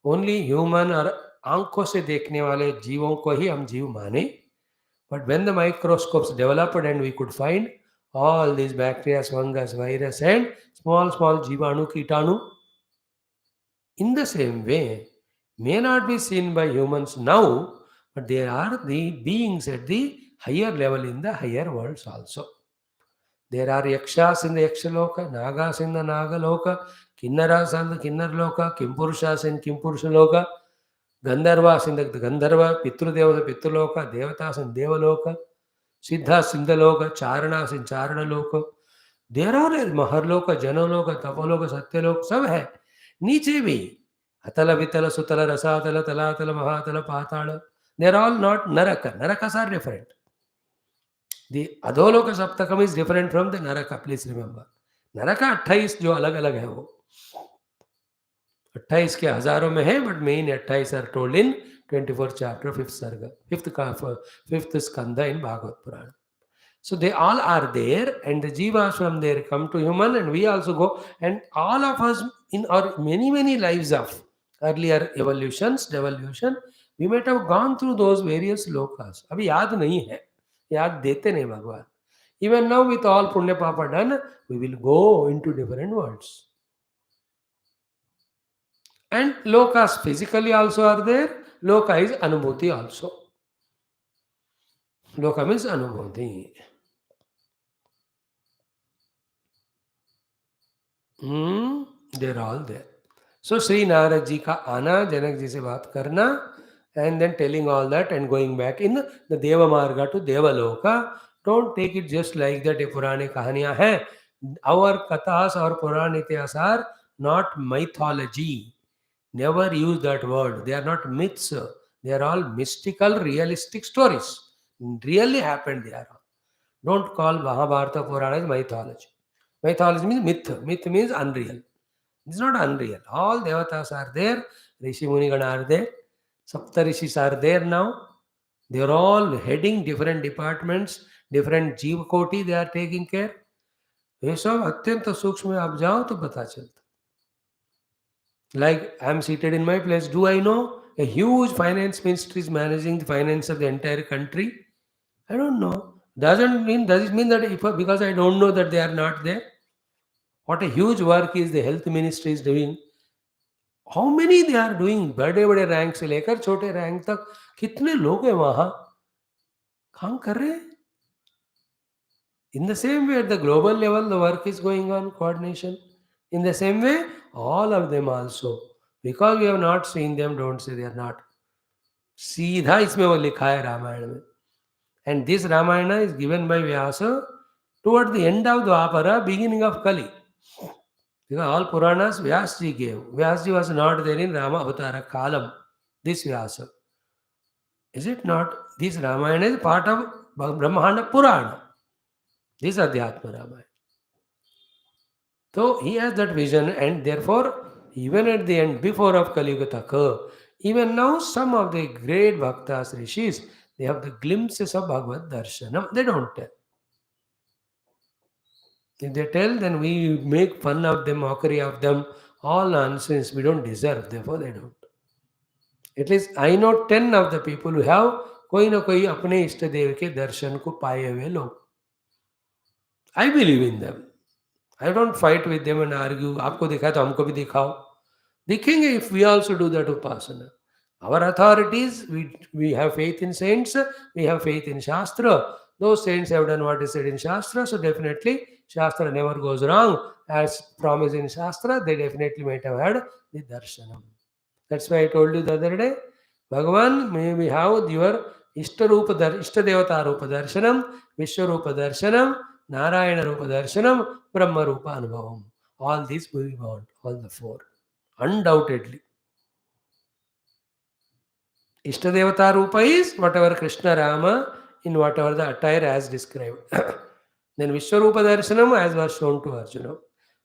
only human और आंखों से देखने वाले जीवों को ही हम जीव माने. But when the microscopes developed and we could find all these bacteria, fungus, virus and small jivanu, kitanu, in the same way, may not be seen by humans now, but there are the beings at the higher level in the higher worlds also. There are yakshas in the yakshaloka, nagas in the nagaloka, kinnaras in the kinnarloka, kimpurushas in kimpurushaloka, gandharvas in the gandharva, pitrudeva the pitruloka, devatas in devaloka, siddhas in the loka, charanas in charanaloka. There are maharloka, janaloka, tapaloka, satyaloka, सब है. नीचे भी अतल वितल सुतल रसातल तलातल महातल पाताल, they are all not naraka. Narakas are different. The adholoka saptakam is different from the naraka, please remember. Naraka 28 जो अलग अलग है वो 28 के हजारों में है, but main 28 are told in 24th chapter, 5th sarga, 5th skanda in Bhagavad Purana. So they all are there, and the jivas from there come to human, and we also go, and all of us in our many lives of earlier evolutions, devolution, we might have gone through those various lokas. अभी याद नहीं है, याद देते नहीं भगवान. Even now with all punya papa done, we will go into different worlds. And lokas physically also are there. Loka is anubhuti also. Loka means anubhuti. They're all there. So Sri Narad ji ka आना, जनक जी से बात करना, and then telling all that and going back in the Deva Marga to Devaloka. Don't take it just like that. A Purani kahaniyan hai. Our kathas or Purana ityas are not mythology. Never use that word. They are not myths. They are all mystical, realistic stories. Really happened they are all. Don't call Mahabharata Purana as mythology. Mythology means myth. Myth means unreal. It's not unreal. All devatas are there. Rishi Munigana are there. Saptarishis are there now. They are all heading different departments, different जीव कोटि they are taking care. ये सब अत्यंत सूक्ष्म में आप जाओ तो पता चलता. Like I am seated in my place. Do I know a huge finance ministry is managing the finance of the entire country? I don't know. Does it mean that if, because I don't know that they are not there? What a huge work is the health ministry is doing. How many they are doing? बड़े rank से लेकर छोटे rank तक कितने लोग हैं वहां काम कर रहे हैं. In the same way, at the global level, the work is going on, coordination. In the same way, all of them also. Because we have not seen them, don't say they are not. सीधा इसमें वो लिखा है रामायण में. And this Ramayana is given by Vyasa toward the end of Dwapara, beginning of Kali. Because all Puranas Vyasji gave. Vyasji was not there in Rama Avatara Kalam. This Vyasa. Is it not? This Ramayana is part of Brahmaanda Purana. This Adhyatma Ramayana. So he has that vision, and therefore, even at the end, before of Kali Yuga Taka, even now some of the great Bhaktas, Rishis, they have the glimpses of Bhagavad Darshanam. They don't tell. If they tell, then we make fun of them, mockery of them, all nonsense. We don't deserve, therefore they don't. At least I know 10 of the people who have कोई ना कोई अपने इष्ट देव के दर्शन को पाए हुए लोग. I believe in them. I don't fight with them and argue. आपको दिखा तो हमको भी दिखाओ. दिखेंगे if we also do that upasana. Our authorities, we have faith in saints, we have faith in Shastra. Those saints have done what is said in Shastra, so definitely Shastra never goes wrong. As promised in Shastra, they definitely might have had the darshanam. That's why I told you the other day, Bhagavan, may we have your Ishtadevata Rupa Darshanam, Vishwarupa Darshanam, Narayana Rupa Darshanam, Brahma Rupa Anubhavam. All these we want, all the four. Undoubtedly. Ishtadevata Rupa is whatever Krishna Rama in whatever the attire as described. Then Vishwarupa Darshanam as was shown to Arjuna.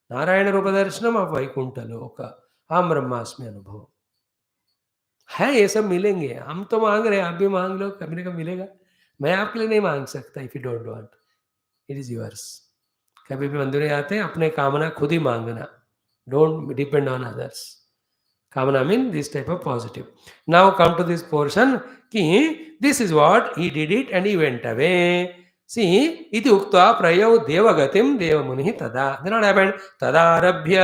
Narayana Rupa Darshanam of Vaikuntha Loka. Ham Brahmasmi Anubhavam. है ये सब मिलेंगे. हम तो मांग रहे हैं, आप भी मांग लो, कभी ना कभी मिलेगा. मैं आपके लिए नहीं मांग सकता. If you don't want, it is yours. कभी भी मंदिर में आते हैं, अपने कामना खुद ही मांगना. Don't depend on others. कामना mean this type of positive. Now come to this portion कि this is what he did it and he went away. See इति उक्त्वा प्रयौ देवगतिम देवमुनिः तदा. Then what happened? तदारभ्य,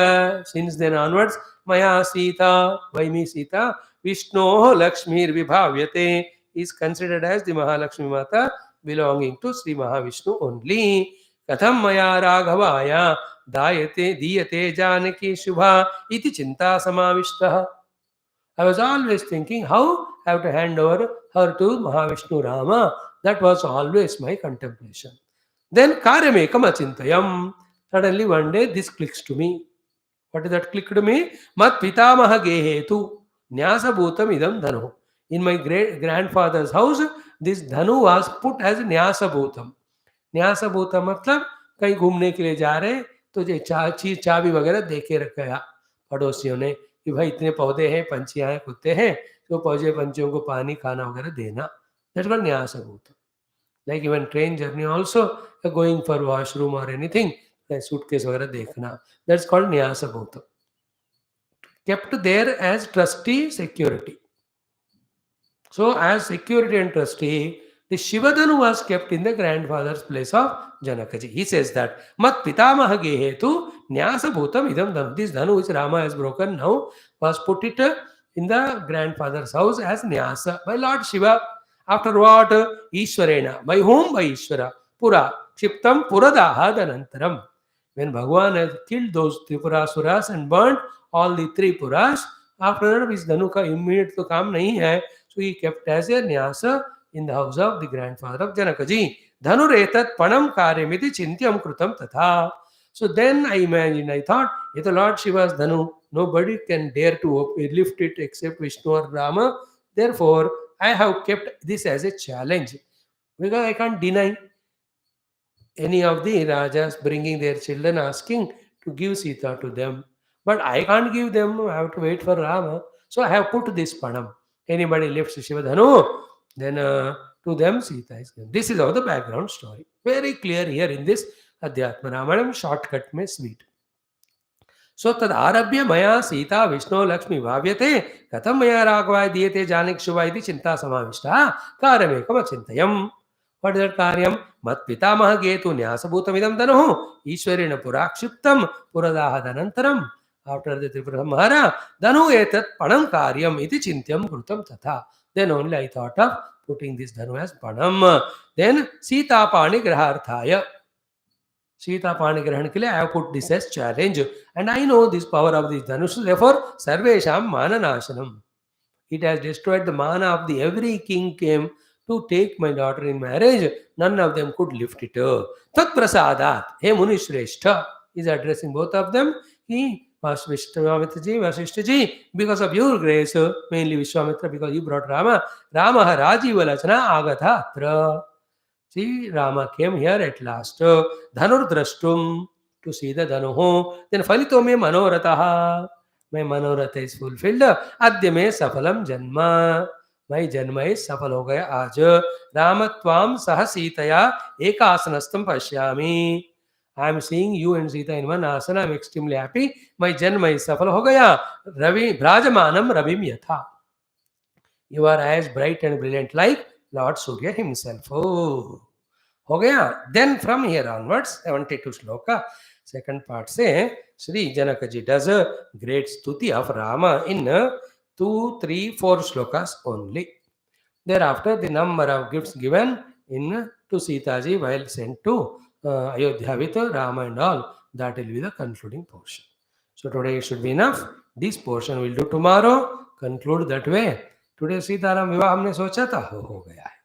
सिंस देन ऑनवर्ड्स, मया Sita, by me Sita, Vishnoh Lakshmir Vibhavyate is considered as the Mahalakshmi Mata belonging to Sri Mahavishnu only. Katham Maya Raghavaya Diyate Janaki Shubha iti Chinta Samavishtaha. I was always thinking how I have to hand over her to Mahavishnu Rama. That was always my contemplation. Then Karyamekam Achintayam. Suddenly one day this clicks to me. What is that click to me? Mat Pitamaha Gehetu. Nyasa Bhutam idam dhanu. In my great grandfather's house, this dhanu was put as Nyasa Bhutam. Nyasa Bhutam मतलब कहीं घूमने के लिए जा रहे तो ये चाबी वगैरह दे के रखा पड़ोसियों ने कि भाई इतने पौधे हैं, पंछियां हैं, कुत्ते हैं, तो पौधे पंछियों को पानी खाना वगैरह देना. That's called Nyasa Bhutam. Like even train journey also, going for washroom or anything, like suitcase वगैरह देखना. That's called Nyasa Bhutam. Kept there as trustee security. So as security and trustee, the Shivadhanu was kept in the grandfather's place of Janakaji. He says that Mat Pitamaha Gehetu Nyasa Bhutam Idam Dhanu. This Dhanu which Rama has broken now was put it in the grandfather's house as Nyasa by Lord Shiva. After what? Ishwarena. By whom? By Ishwara. Pura. Kshiptam Puradaha Danantaram. When Bhagavan has killed those Tripurasuras and burnt all the three Puras, after that his Dhanu ka immediate to काम नहीं है, so he kept as a Nyasa in the house of the grandfather of Janakaji. Dhanu retat panam karyamiti chintyam krutam tatha. So then I imagined, I thought, if the Lord Shiva's Dhanu, nobody can dare to lift it except Vishnu or Rama. Therefore, I have kept this as a challenge because I can't deny any of the Rajas bringing their children asking to give Sita to them. But I can't give them, I have to wait for Rama. So I have put this Panam. Anybody lifts Shivadhanu, then to them Sita is given. This is all the background story. Very clear here in this Adhyatma Ramayanam, shortcut mein sweet. So tad arabhya maya Sita Vishnu Lakshmi Bhavyate katham maya ragvaya diyate janik shubha iti chinta samavishta karamekam achintayam. What is that karyam? Mat pitamaha getu nyasabhutam idam dhanuh Ishwarena purakshiptam puradaha dhanantaram. After the Tripura Mahara, dhanu etat panam karyam iti chintyam krutam tatha. Then only I thought of putting this dhanu as panam. Then Sita pani graharthaya. Sita pani grahan ke liye I have put this as challenge. And I know this power of this dhanush. Therefore, sarvesham mana nashanam. It has destroyed the mana of the every king came to take my daughter in marriage. None of them could lift it. Tat prasadat. Hey Munishreshtha is addressing both of them. He Vishwamitra ji, because of your grace, mainly Vishwamitra, because you brought Rama, Rama Rajiva Lachana Agatha Atra. See, Rama came here at last. Dhanur Drashtum, to see the Dhanuho. Then Falito me Manorataha. My Manoratha is fulfilled. Adya me Safalam Janma. My Janma is Safal ho gaya aaj. Ramatvam Saha Seethaya Ekasanastam Pashyami. I am seeing you and Sita in one asana. I am extremely happy. My janma is safal ho gaya. Ravi Brajamanam Ravim Yatha. You are as bright and brilliant like Lord Surya himself. Oh, ho gaya. Then from here onwards, 72 sloka. Second part say Sri Janakaji does a great stuti of Rama in 2, 3, 4 slokas only. Thereafter, the number of gifts given in to Sita ji while sent to Ayodhya with Rama and all, that will be the concluding portion. So today it should be enough. This portion we'll do tomorrow. Conclude that way. Today Sitaram विवाह हमने सोचा था हो गया है.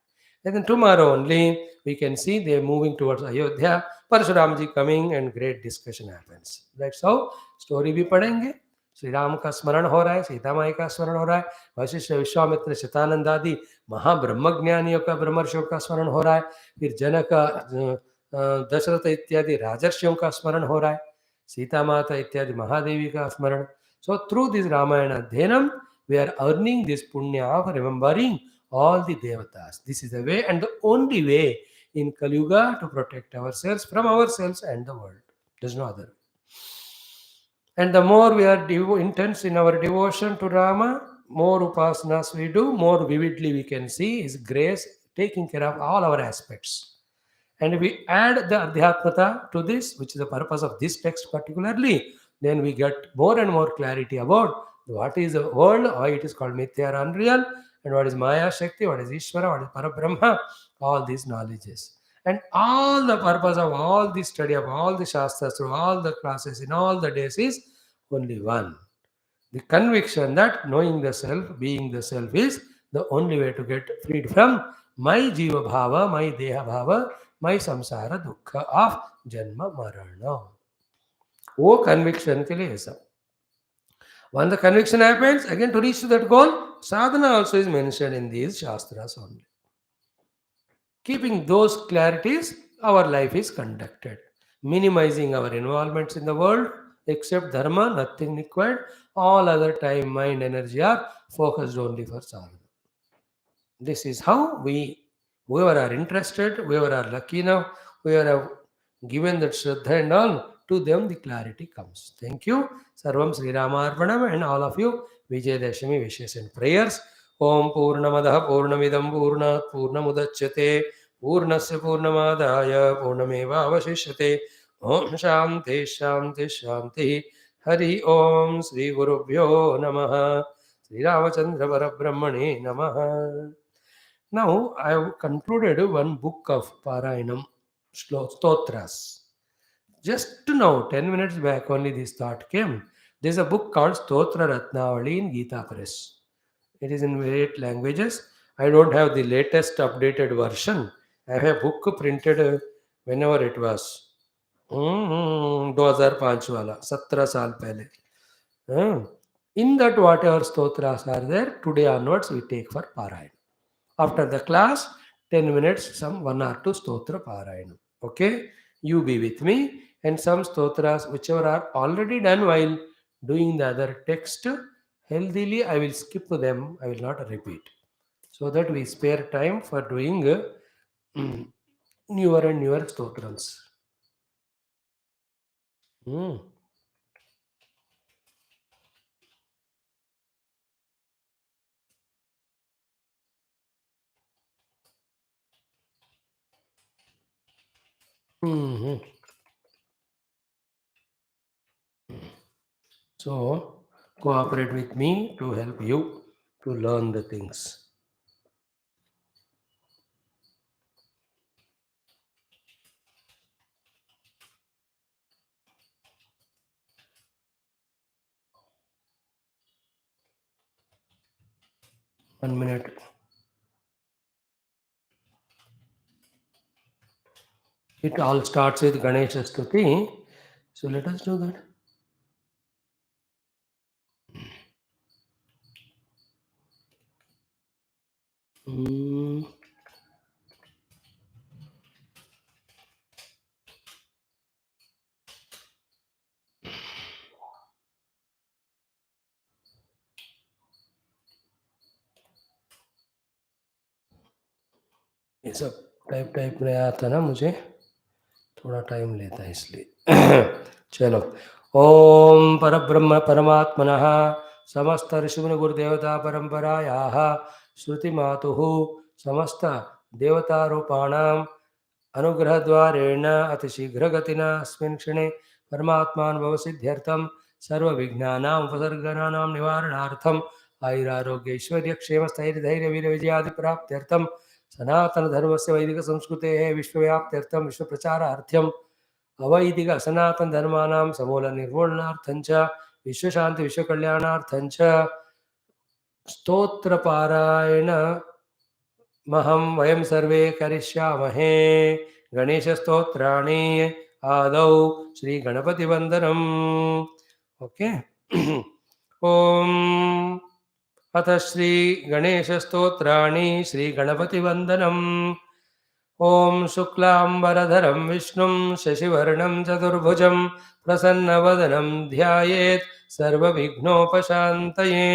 And then tomorrow only we can see they are moving towards Ayodhya. Parshuram ji coming and great discussion happens. That's how story भी पढ़ेंगे. श्री राम का स्मरण हो रहा है, सीता माई का स्मरण हो रहा है, वशिष्ठ विश्वामित्र शतानंद आदि महाब्रह्मज्ञानियों का ब्रह्मर्षियों का स्मरण हो रहा है, फिर जनक दशरथ इत्यादि राजर्षियों का स्मरण हो रहा है, सीता माता इत्यादि महादेवी का स्मरण. सो थ्रू दिस रामायण अध्ययनम we are earning this punya of remembering all the devatas. This is the way and the only way in Kali Yuga to protect ourselves from ourselves and the world. There's no other way. And the more we are intense in our devotion to Rama, more upasanas we do, more vividly we can see His grace taking care of all our aspects. And if we add the Adhyatmata to this, which is the purpose of this text particularly, then we get more and more clarity about what is the world, why it is called Mithya or unreal, and what is Maya Shakti, what is Ishvara, what is Parabrahma, all these knowledges. And all the purpose of all the study of all the Shastras through all the classes in all the days is only one. The conviction that knowing the self, being the self is the only way to get freed from my Jiva Bhava, my Deha Bhava, my Samsara Dukkha of Janma Marana. वो conviction के लिए है सब. When the conviction happens, again to reach to that goal, sadhana also is mentioned in these Shastras only. Keeping those clarities, our life is conducted. Minimizing our involvements in the world, except dharma, nothing required. All other time, mind, energy are focused only for sadhana. This is how we, whoever are interested, whoever are lucky enough, whoever have given that Shraddha and all, to them the clarity comes. Thank you. Sarvam Sri Ramaarpanam and all of you. Vijayadashami wishes and prayers. Om Purnamadaha Purnamidam Purnat Purnamudachyate Purnasya Purnamadaya Purnameva Avashishyate. Om Shanti Shanti Shanti. Hari Om Sri Gurubhyo Namaha. Sri Ramachandra Parabrahmane Namaha. Now, I have concluded one book of Parayanam, Stotras. Just now, 10 minutes back, only this thought came. There's a book called Stotra Ratnavali in Gita Press. It is in various languages. I don't have the latest updated version. I have a book printed whenever it was. 2005 वाला 17 साल पहले. In that, whatever stotras are there, today onwards we take for Parayan. After the class, 10 minutes, some 1 or 2 stotra Parayanam. Okay? You be with me, and some stotras, whichever are already done while doing the other text, healthily I will skip them, I will not repeat. So that we spare time for doing newer and newer stotrams. So, cooperate with me to help you to learn the things. One minute. It all starts with Ganesha Stuthi. So let us do that. ये सब type में आया था ना, मुझे थोड़ा time लेता है इसलिए. चलो. ओम परब्रह्म परमात्मनः समस्त ऋषिमुनि गुरुदेवता परंपरायाः श्रुतिमातुः समस्त देवतारूपाणाम् अनुग्रहद्वारेण अतिशीघ्रगतिना अस्मिन् क्षणे परमात्मानुभव सिद्ध्यर्थम सर्वविघ्नानां उपसर्गनानां निवारणार्थम आयुरारोग्य ऐश्वर्य क्षेम स्थैर्य धैर्य वीर विजयादि प्राप्त्यर्थम सनातन धर्मस्य वैदिक संस्कृतेः विश्वव्याप्त्यर्थम विश्व प्रचारार्थम अवैदिक सनातन धर्माणां समूल निर्मूलनार्थं च विश्वशांति विश्व कल्याणार्थं च स्तोत्र पारायण महं वयं सर्वे करिष्यामहे। गणेश स्तोत्राणि आदौ श्री गणपति वंदनम्। ओके ओम अथ श्री गणेश स्तोत्राणि श्री गणपति वंदनम्। ओम शुक्लांबरधरं विष्णुं शशिवर्णं चतुर्भुजं प्रसन्नवदनं ध्यायेत् सर्वविघ्नोपशान्तये।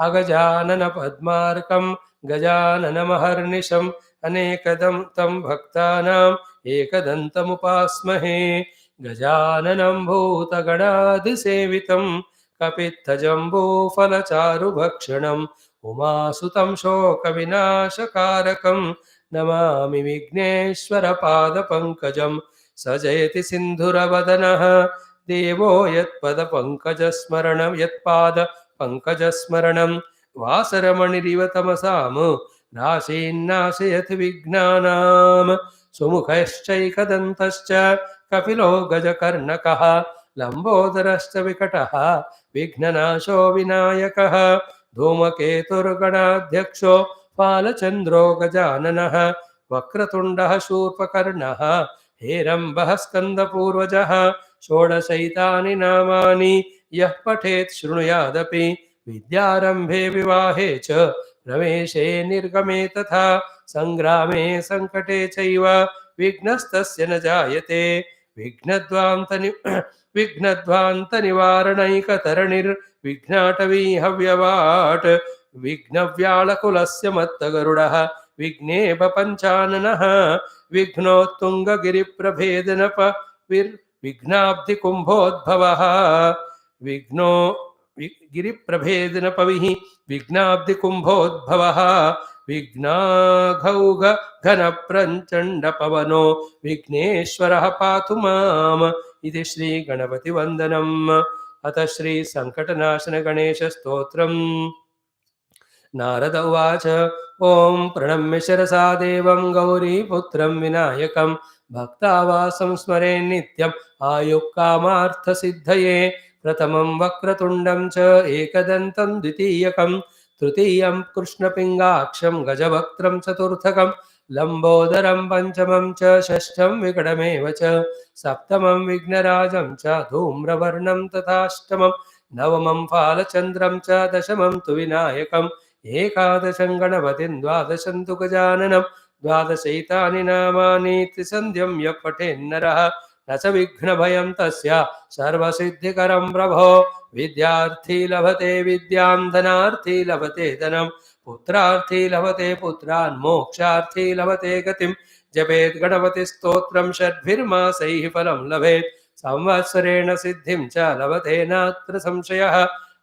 अगजानन पद्मार्कं गजाननमहर्निशम् अनेकदन्तं भक्तानाम् एकदन्तमुपास्महे। गजाननं भूतगणाधिसेवितं कपित्थजम्बूफलचारुभक्षणम् उमासुतं शोकविनाशकारकं नमामि विघ्नेश्वरपादपङ्कजं। सजयति सिन्धुरवदनः देवो यत्पदपङ्कजस्मरणं यत्पादपङ्कजस्मरणं वासरमणिरिव तमसां राशीन्नाशयति विघ्नानां। सुमुखश्चैकदन्तश्च कपिलो गजकर्णकः लम्बोदरश्च विकटः विघ्ननाशो विनायकः। धूमकेतुर्गणाध्यक्षो बालचन्द्रो गजाननः वक्रतुण्डः शूर्पकर्णः हेरम्बः स्कन्दपूर्वजः। षोडशैतानि नामानि यः पठेत् शृणुयादपि विद्यारम्भे विवाहे च प्रवेशे निर्गमे तथा संग्रामे संकटे चैव विघ्नस्तस्य न जायते। विघ्नध्वान्तनिवारणैकतरणिर्विघ्नाटवी हव्यवाट् विघ्नव्याळकुलस्य मत्तगरुडः विघ्नेशपञ्चाननः। विघ्नोत्तुङ्गगिरिप्रभेदनपविर्विघ्नाब्धिकुम्भोद्भवः विघ्नो गिरिप्रभेदनपविः विघ्नाब्धिकुम्भोद्भवः। विघ्नाघौघ घनप्रचण्डपवनो विघ्नेश्वरः पातु माम्। इति श्री गणपति वंदनम्। अथ श्री संकटनाशन गणेश स्तोत्रम्। नारद उवाच ओं प्रणम्य शिरसा देवं गौरीपुत्रं विनायकं भक्तावासं स्मरे नित्यम् आयुक्कामार्थसिद्धये। प्रथमं वक्रतुण्डं च एकदन्तं द्वितीयकं तृतीयं कृष्णपिङ्गाक्षं गजवक्त्रं चतुर्थकं लम्बोदरं पञ्चमं च षष्ठं विकटमेव च सप्तमं विघ्नराजं च धूम्रवर्णं तथाष्टमं नवमं फालचन्द्रं च दशमं तु विनायकम् एकादशं गणपतिं द्वादशं तु गजाननं द्वादशैतानि नामानि त्रिसन्ध्यं यः पठेन्नरः न च विघ्नभयं तस्य सर्वसिद्धिकरं प्रभो। विद्यार्थी लभते विद्यां धनार्थी लभते धनं पुत्रार्थी लभते पुत्रान् मोक्षार्थी लभते गतिं। जपेत् गणपतिस्तोत्रं षड्भिर्मासैः फलं लभेत् संवत्सरेण सिद्धिं च लभते नात्र संशयः।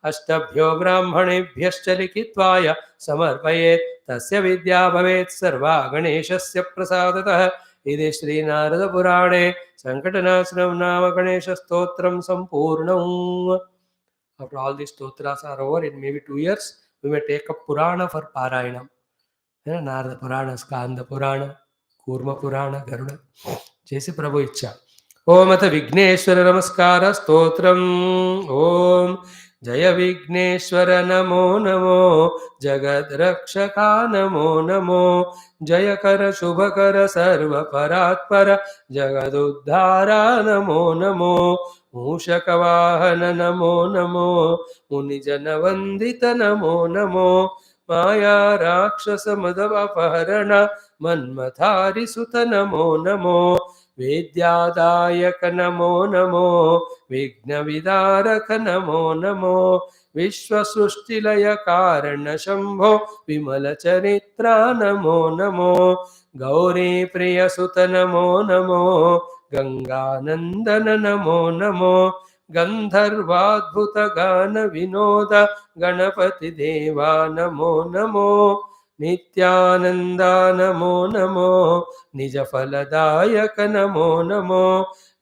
अष्टभ्यो ब्राह्मणेभ्यश्च लिखित्वाय समर्पयेत् तस्य विद्या भवेत् सर्वा गणेशस्य प्रसादतः। इति श्रीनारदपुराणे संकटनाशनं नाम गणेशस्तोत्रं सम्पूर्णम्। After all these stotras are over, in maybe 2 years, we may take up Purana for Parayanam. Narada Purana, Skanda Purana, Kurma Purana, Garuda. Jesi Prabhu Icha. Om Atha Vigneshwara Namaskara Stotram. Om Jaya Vigneshwara Namo Namo Jagad Rakshaka Namo Namo Jayakara Shubhakara Sarva Paratpara Jagaduddhara Namo Namo मूषकवाहन Namo Namo मुनिजनवंदित Namo Namo माया राक्षस मदवपहरण मन्मथारिसुत नमो नमो वेद्यादायक नमो नमो विघ्नविदारक नमो नमो विश्वसृष्टिलय कारण शंभो विमल चरित्रा नमो नमो गौरी प्रियसुत नमो नमो गंगानंदन नमो नमो गंधर्वाद्भुत गान विनोद गणपति देवा नमो नमो नित्यानंदा नमो नमो निज फलदायक नमो नमो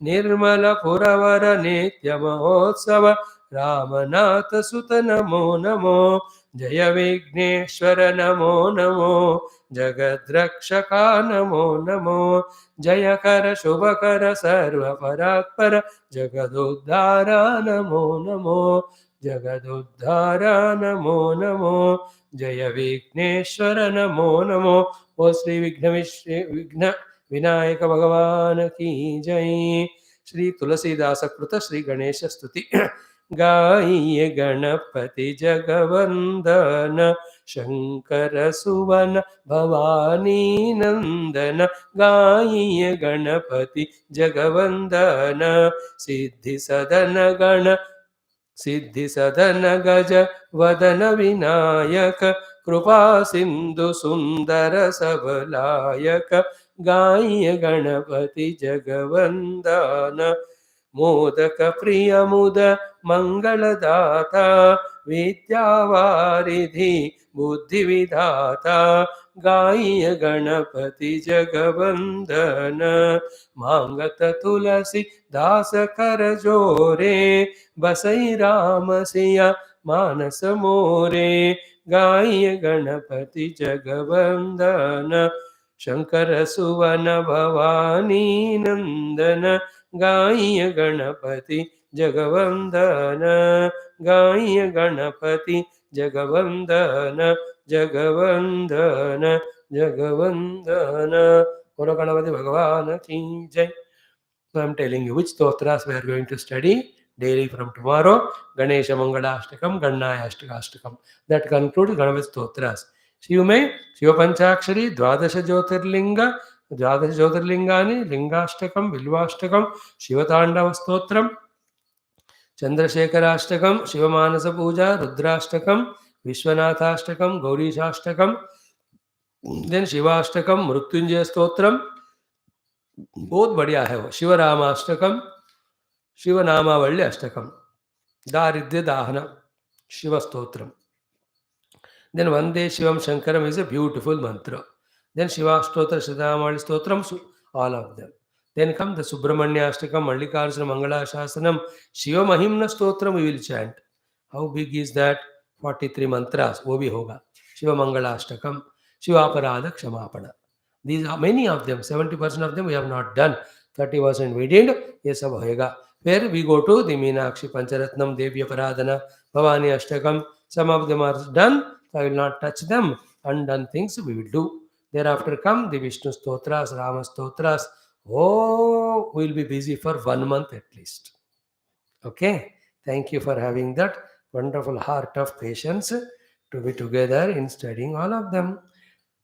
निर्मल पुरवर नित्य महोत्सव रामनाथ सुत नमो नमो जय विघ्नेश्वर नमो नमो जगद्रक्षका नमो नमो जय कर शुभ कर सर्व परात्पर जगदुद्धारा नमो नमो जगदुद्धारा नमो नमो जय विघ्नेश्वर नमो नमो। ओ श्री विघ्न विनायक भगवान की जय। श्री तुलसीदास कृत श्री गणेश स्तुति। गाइए गणपति जगवंदन शंकर सुवन भवानी नंदन गाइए गणपति जगवंदन सिद्धि सदन गण सिद्धि सदन गज वदन विनायक कृपा सिंधु सुंदर सबलायक गाइए गणपति जगवंदन मोदक प्रिय मुद मंगलदाता विद्यावारिधि बुद्धि विधाता गाइए गणपति जगवंदन मांगत तुलसी दास कर जोरे बसई राम सिया मानस मोरे गाइए गणपति जगवंदन शंकर सुवन भवानी नंदन गाइए गणपति जगवंदन गाइए गणपति जगवंदन जगवंदन जगवंदन। बोलो गणपति भगवान की जय। So I am telling you which stotras we are going to study daily from tomorrow. Ganesha Mangalashtakam, Gannaya Ashtakashtakam. That concludes Ganapati stotras. So you may Shiva Panchakshari, Dwadasha Jyotirlinga, Dwadasha Jyotirlingani, Lingashtakam, Bilvashtakam, Shiva Tandava Stotram, Chandrasekharashtakam, Shiva Manasa Puja, Rudrashtakam, Vishwanathashtakam, Gaurishashtakam, then Shivashtakam, Mrutyunjaya Stotram. बहुत बढ़िया है वो। शिव रामाष्टकम, शिव नामावल्य अष्टकम, दारिद्र्य दाहन Shiv stotram. Then Vande Shivam Shankaram is a beautiful mantra. Then Shiva Stotra, Shridhamali Stotram, all of them. Then come the Subramanya Ashtakam, Mallikarjuna Mangala Shasanam, Shiva Mahimna Stotram we will chant. How big is that? 43 mantras, wo bhi hoga. Shiva Mangala Ashtakam, Shiva Aparada Kshamapana. These are many of them, 70% of them we have not done. 30% we did, ye sab hoega. Where we go to the Meenakshi Pancharatnam, Devi Aparadana, Bhavani Ashtakam, some of them are done. I will not touch them. Undone things we will do. Thereafter come the Vishnu Stotras, Rama Stotras. Oh, we will be busy for 1 month at least. Okay. Thank you for having that wonderful heart of patience to be together in studying all of them.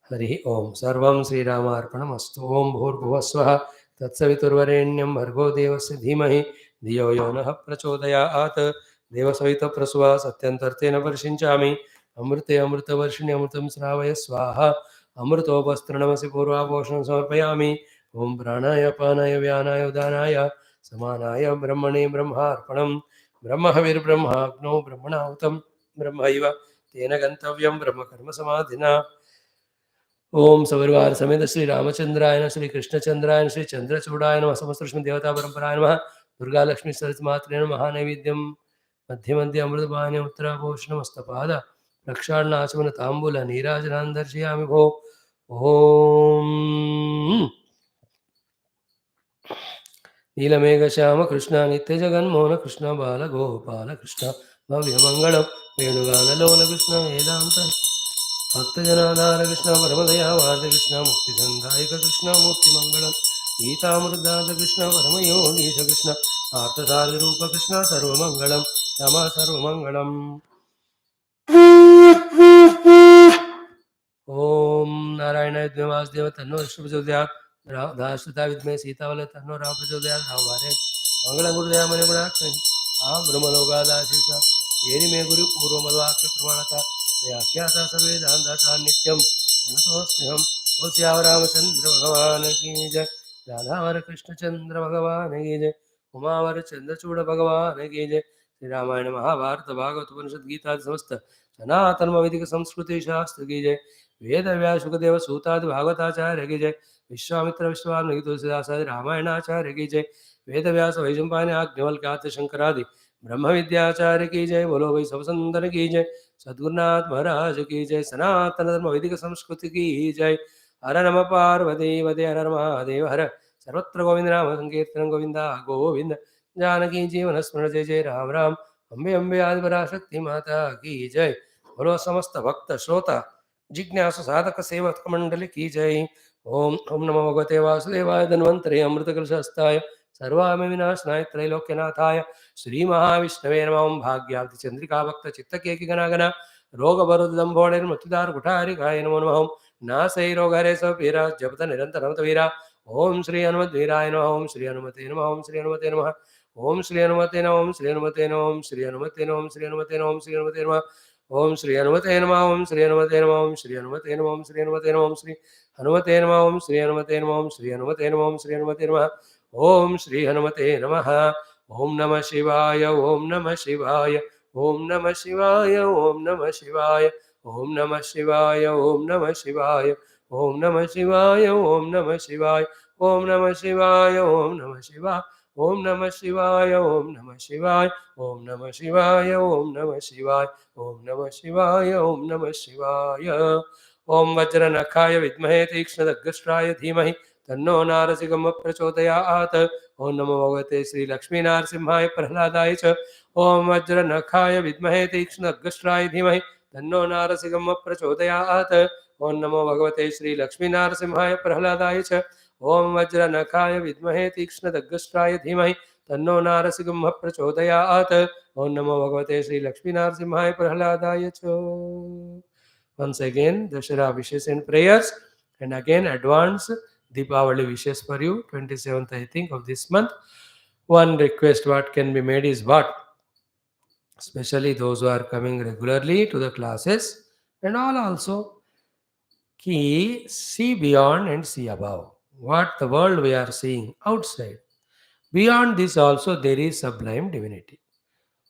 Hari Om. Sarvam Sri Rama Arpanamastu. Om Bhurbhuvasvaha Tatsaviturvarenyam Bhargo Devasya Dhimahi Dhiyo Yonaha Prachodayat Devasavita Prasva Satyantartena Varshinchami Amrute Amrutavarshini Amrutam Sravaya Swaha Amrutopastranamasi Purvavosham Samarpayami Om Pranaya Panaya Vyanaya Udanaya Samanaya Brahmane Brahmarpanam Brahmahavir Brahmagno Brahmanautam Brahmaiva Tena Gantavyam Brahma Karma Samadhina. ओम सवर्वार समेत श्री रामचंद्रायन श्री कृष्णचंद्रायन श्री चंद्रचूडायन समस्त देवता परंपरायन नमः दुर्गा लक्ष्मी सरस्मात्रेण महानैवेद्यम मध्य मध्य अमृतपाने उत्तराभूषणमस्तपाद प्रक्षालनाचमन तांबूल नीराजनान् दर्शयामि भो। ओम नीलमेघश्याम कृष्ण नित्य जगन्मोहन कृष्ण बाल गोपाल कृष्ण भव्यमंगलम वेणुगानलोल कृष्ण वेदांत भक्तजनाधार कृष्ण परमदयावाद कृष्ण मुक्तिसंधायक कृष्ण मूर्तिमंगलम गीतामृतदात कृष्ण परमयोगीश कृष्ण आर्तधारिरूप कृष्ण सर्वमंगलम नमः सर्वमंगलम। ओम नारायण वासुदेव तन्नो विष्णु प्रचोदयात् दासुता विद्महे सीतावले तन्नो राम प्रचोदयात् राम वारे मंगल गुरुदेव मने गुणाक्षं आ ब्रह्मलोकादाशीष येरि मे गुरु पूर्वमद्वाक्य प्रमाणता व्याख्याता सवेदान्ता नित्यं प्रणतोऽस्म्यहं तुलसीयाव रामचंद्र भगवान की जय राधावर कृष्णचंद्र भगवान की जय उमावर चंद्रचूड़ भगवान की जय। श्री रामायण महाभारत भागवत उपनिषद गीता समस्त सनातन वैदिक संस्कृति शास्त्र की जय। वेद व्यास सुखदेव सूतादि भागवताचार्य की जय। विश्वामित्र विश्वामित्र तुलसीदास आदि रामायणाचार्य की जय, वेद व्यास वैशंपायन याज्ञवल्क्य शंकरादि ब्रह्म विद्याचार्य की जय, बोलो भाई सब संतन की जय, सद्गुरुनाथ महाराज की जय, सनातन धर्म वैदिक संस्कृति की जय। हर नम पार्वती वदे हर महादेव हर, सर्वत्र गोविंद नाम संकीर्तन गोविंदा गोविंद, जानकी जीवन स्मरण जय जय राम राम। अम्बे अम्बे आदिपराशक्ति माता की जय। बोलो समस्त भक्त श्रोता जिज्ञासु साधक सेवक मंडली की जय। ओम ओम नमो भगवते वासुदेवाय धन्वंतरे अमृत कलशस्ताय सर्वामि विनाशनाय त्रैलोक्यनाथाय श्री महाविष्णवे नमः। ओम भाग्याब्धि चंद्रिका भक्त चित्तकेकि गणागण रोग बरुदंभोड़े मृत्युदार कुठारिकाय नमो नमः। नासै रोगहरे सपीरा जपत निरंतर वीरा। ओम श्री हनुमद्वीराय नमः। ओम श्री हनुमते नमः। ओम श्री हनुमते नमः। ओम श्री हनुमते नमः। ओम श्री हनुमते नमः। ओम श्री हनुमते नमः। ओम श्री हनुमते नमः। ओम श्री हनुमते नमः। ओम श्री हनुमते नमः। ओम श्री हनुमते नमः। ओम श्री हनुमते नमः। ओम श्री हनुमते नमः। ओम श्री हनुमते नमः। ओम श्री हनुमते नमः। ओम श्री हनुमते नमः। ओम श्री हनुमते नमः। ओम श्री हनुमते नमः। ओम नमः शिवाय। ओम नमः शिवाय। ओम नमः शिवाय। ओम नमः शिवाय। ओम नमः शिवाय। ओम नमः शिवाय। ओम नमः शिवाय। ओम नमः शिवाय। ओम नमः शिवाय। ओम नमः शिवाय। ओम नमः शिवाय। ओम नमः शिवाय। ओम नमः शिवाय। ओम नमः शिवाय। ओम नमः शिवाय। ओम नमः शिवाय। ओम वज्रनखाय विद्महे तीक्ष्णदग्गस्त्राय धीमहि तन्नो नारसिंहः प्रचोदयात्। ओम नमो भगवते श्री लक्ष्मी नारसिंहाय प्रह्लादाय च। ओम वज्रनखाय विद्महे तीक्ष्णदग्गस्त्राय धीमहि तन्नो नारसिंहः प्रचोदयात्। ओम नमो भगवते श्री लक्ष्मी नारसिंहाय प्रह्लादाय च। ओम वज्रनखाय विद्महे तीक्ष्णदग्गस्त्राय धीमहि तन्नो नारसिंहः प्रचोदयात्। ओम नमो भगवते श्री लक्ष्मी नारसिंहाय प्रह्लादाय च। Once again, Dasara wishes and prayers, and again advance Deepavali wishes for you, 27th I think of this month. One request what can be made is what? Especially those who are coming regularly to the classes and all also, see beyond and see above. What the world we are seeing outside. Beyond this also there is sublime divinity.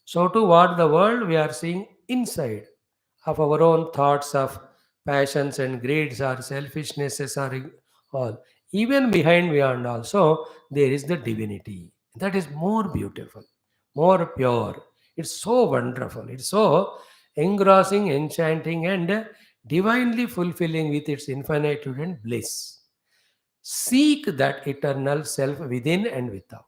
So too what the world we are seeing inside of our own thoughts of passions and greeds or selfishnesses or all. Even behind beyond also there is the divinity. That is more beautiful, more pure. It's so wonderful. It's so engrossing, enchanting, and divinely fulfilling with its infinitude and bliss. Seek that eternal self within and without.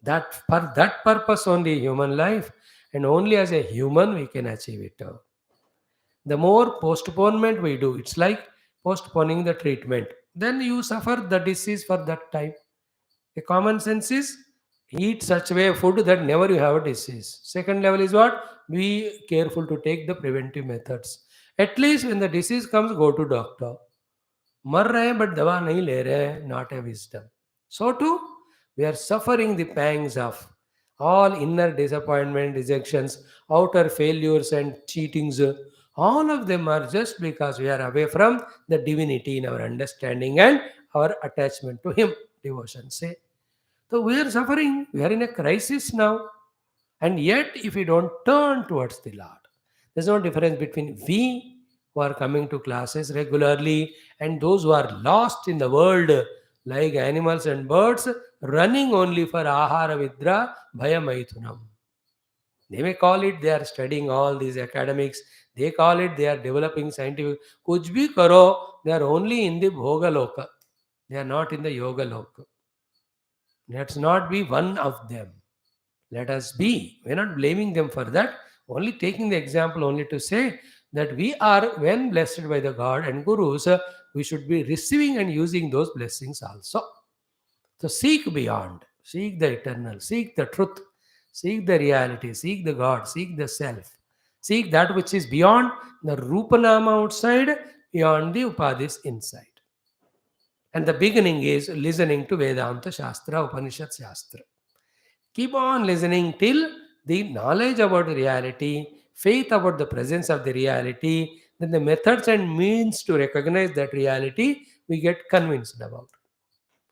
That for that purpose only human life, and only as a human we can achieve it. The more postponement we do, it's like postponing the treatment. Then you suffer the disease for that time. A common sense is eat such way food that never you have a disease. Second level is what? Be careful to take the preventive methods. At least when the disease comes, go to doctor. मर रहे हैं but दवा नहीं ले रहे हैं, not a wisdom. So too, we are suffering the pangs of all inner disappointment, rejections, outer failures and cheatings. All of them are just because we are away from the divinity in our understanding and our attachment to Him. Devotion say. So we are suffering. We are in a crisis now. And yet, if we don't turn towards the Lord, there's no difference between we who are coming to classes regularly and those who are lost in the world like animals and birds, running only for ahara vidra bhaya maithunam. They may call it they are studying all these academics. They call it they are developing scientific. Kuch bhi karo, they are only in the bhoga loka. They are not in the yoga loka. Let's not be one of them. Let us be. We're not blaming them for that. Only taking the example only to say that we are, when blessed by the God and Gurus, we should be receiving and using those blessings also. So seek beyond, seek the eternal, seek the truth, seek the reality, seek the God, seek the self, seek that which is beyond the Rupanama outside, beyond the Upadhis inside. And the beginning is listening to Vedanta Shastra, Upanishad Shastra. Keep on listening till the knowledge about the reality, faith about the presence of the reality, then the methods and means to recognize that reality we get convinced about.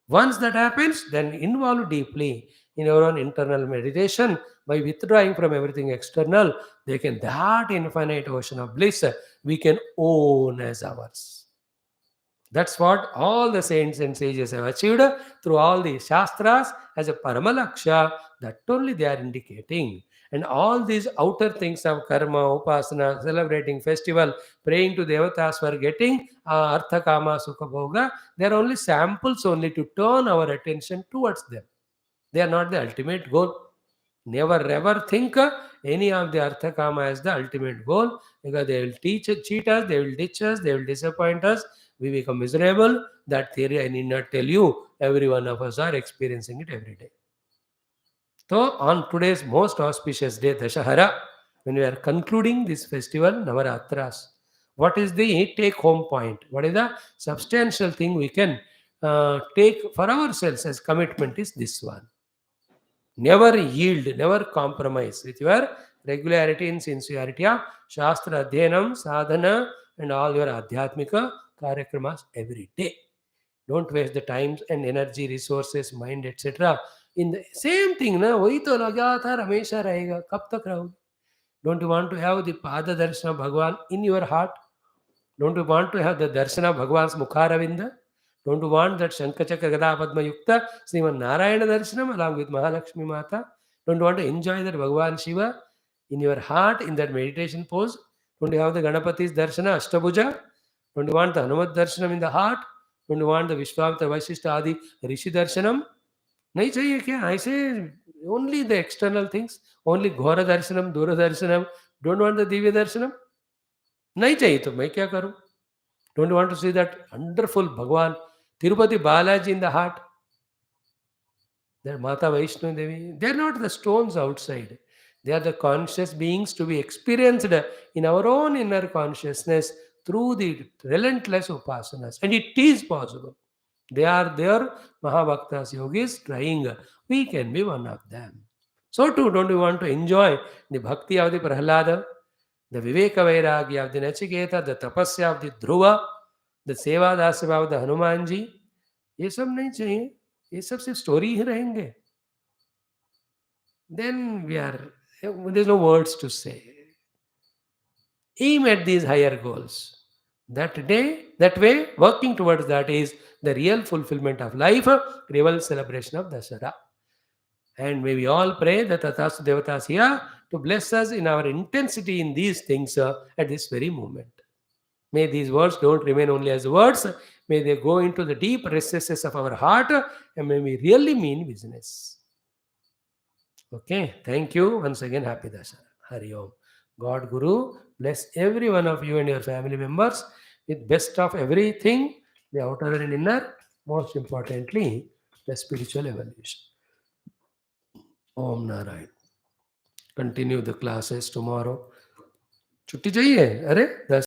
Once that happens, then involve deeply in your own internal meditation by withdrawing from everything external. They can that infinite ocean of bliss we can own as ours. That's what all the saints and sages have achieved through all the Shastras as a Paramalaksha. That only they are indicating. And all these outer things of karma, upasana, celebrating festival, praying to devatas for getting artha, kama, sukha, bhoga, they are only samples only to turn our attention towards them. They are not the ultimate goal. Never ever think any of the artha kama as the ultimate goal, because they will cheat us, they will ditch us, they will disappoint us, we become miserable. That theory I need not tell you. Every one of us are experiencing it every day. So on today's most auspicious day, Dashahara, when we are concluding this festival, Navaratras, what is the take-home point? What is the substantial thing we can take for ourselves as commitment is this one. Never yield, never compromise with your regularity and sincerity of Shastra Adhyanam, Sadhana, and all your Adhyatmika Karyakramas every day. Don't waste the times and energy, resources, mind, etc. In the same thing, na, वही तो लगातार हमेशा रहेगा, कब तक रहोगे? Don't you want to have the Pada Darshana Bhagwan in your heart? Don't you want to have the Darshana Bhagwan's Mukharavinda? Don't you want that Shankachakra Gada Padma Yukta Sriman Narayana Darshanam along with Mahalakshmi Mata? Don't you want to enjoy that Bhagwan Shiva in your heart in that meditation pose? Don't you have the Ganapathi's Darshana Ashtabhuja? Don't you want the Hanumat Darshanam in the heart? Don't you want the Vishwamitra Vaishishta Adi Rishi Darshanam? नहीं चाहिए क्या? ऐसे only the external things, only घोर दर्शनम, दूर दर्शनम. Don't want the Divya दर्शनम? नहीं चाहिए तो मैं क्या करूं? Don't you want to see that wonderful Bhagwan Tirupati Balaji in the heart? They're Mata Vaishnu Devi. They're not the stones outside. They are the conscious beings to be experienced in our own inner consciousness through the relentless upasanas. And it is possible. They are there, Mahabhaktas, Yogis, trying. We can be one of them. So too, don't you want to enjoy the bhakti of the Prahlada, the Viveka Vairagya of the Nachiketa, the Tapasya of the Dhruva, the Seva Dasya of the Hanumanji? ये सब नहीं चाहिए, ये सब सिर्फ story ही रहेंगे. Then there's no words to say. Aim at these higher goals. That way, working towards that is the real fulfillment of life, real celebration of Dasara. And may we all pray that Tathastu Devatas here to bless us in our intensity in these things at this very moment. May these words don't remain only as words. May they go into the deep recesses of our heart and may we really mean business. Okay, thank you. Once again, happy Dasara. Hari Om. God Guru bless every one of you and your family members with best of everything, the outer and inner, most importantly, the spiritual evolution. Om Narayan. Continue the classes tomorrow. छुट्टी चाहिए? अरे 10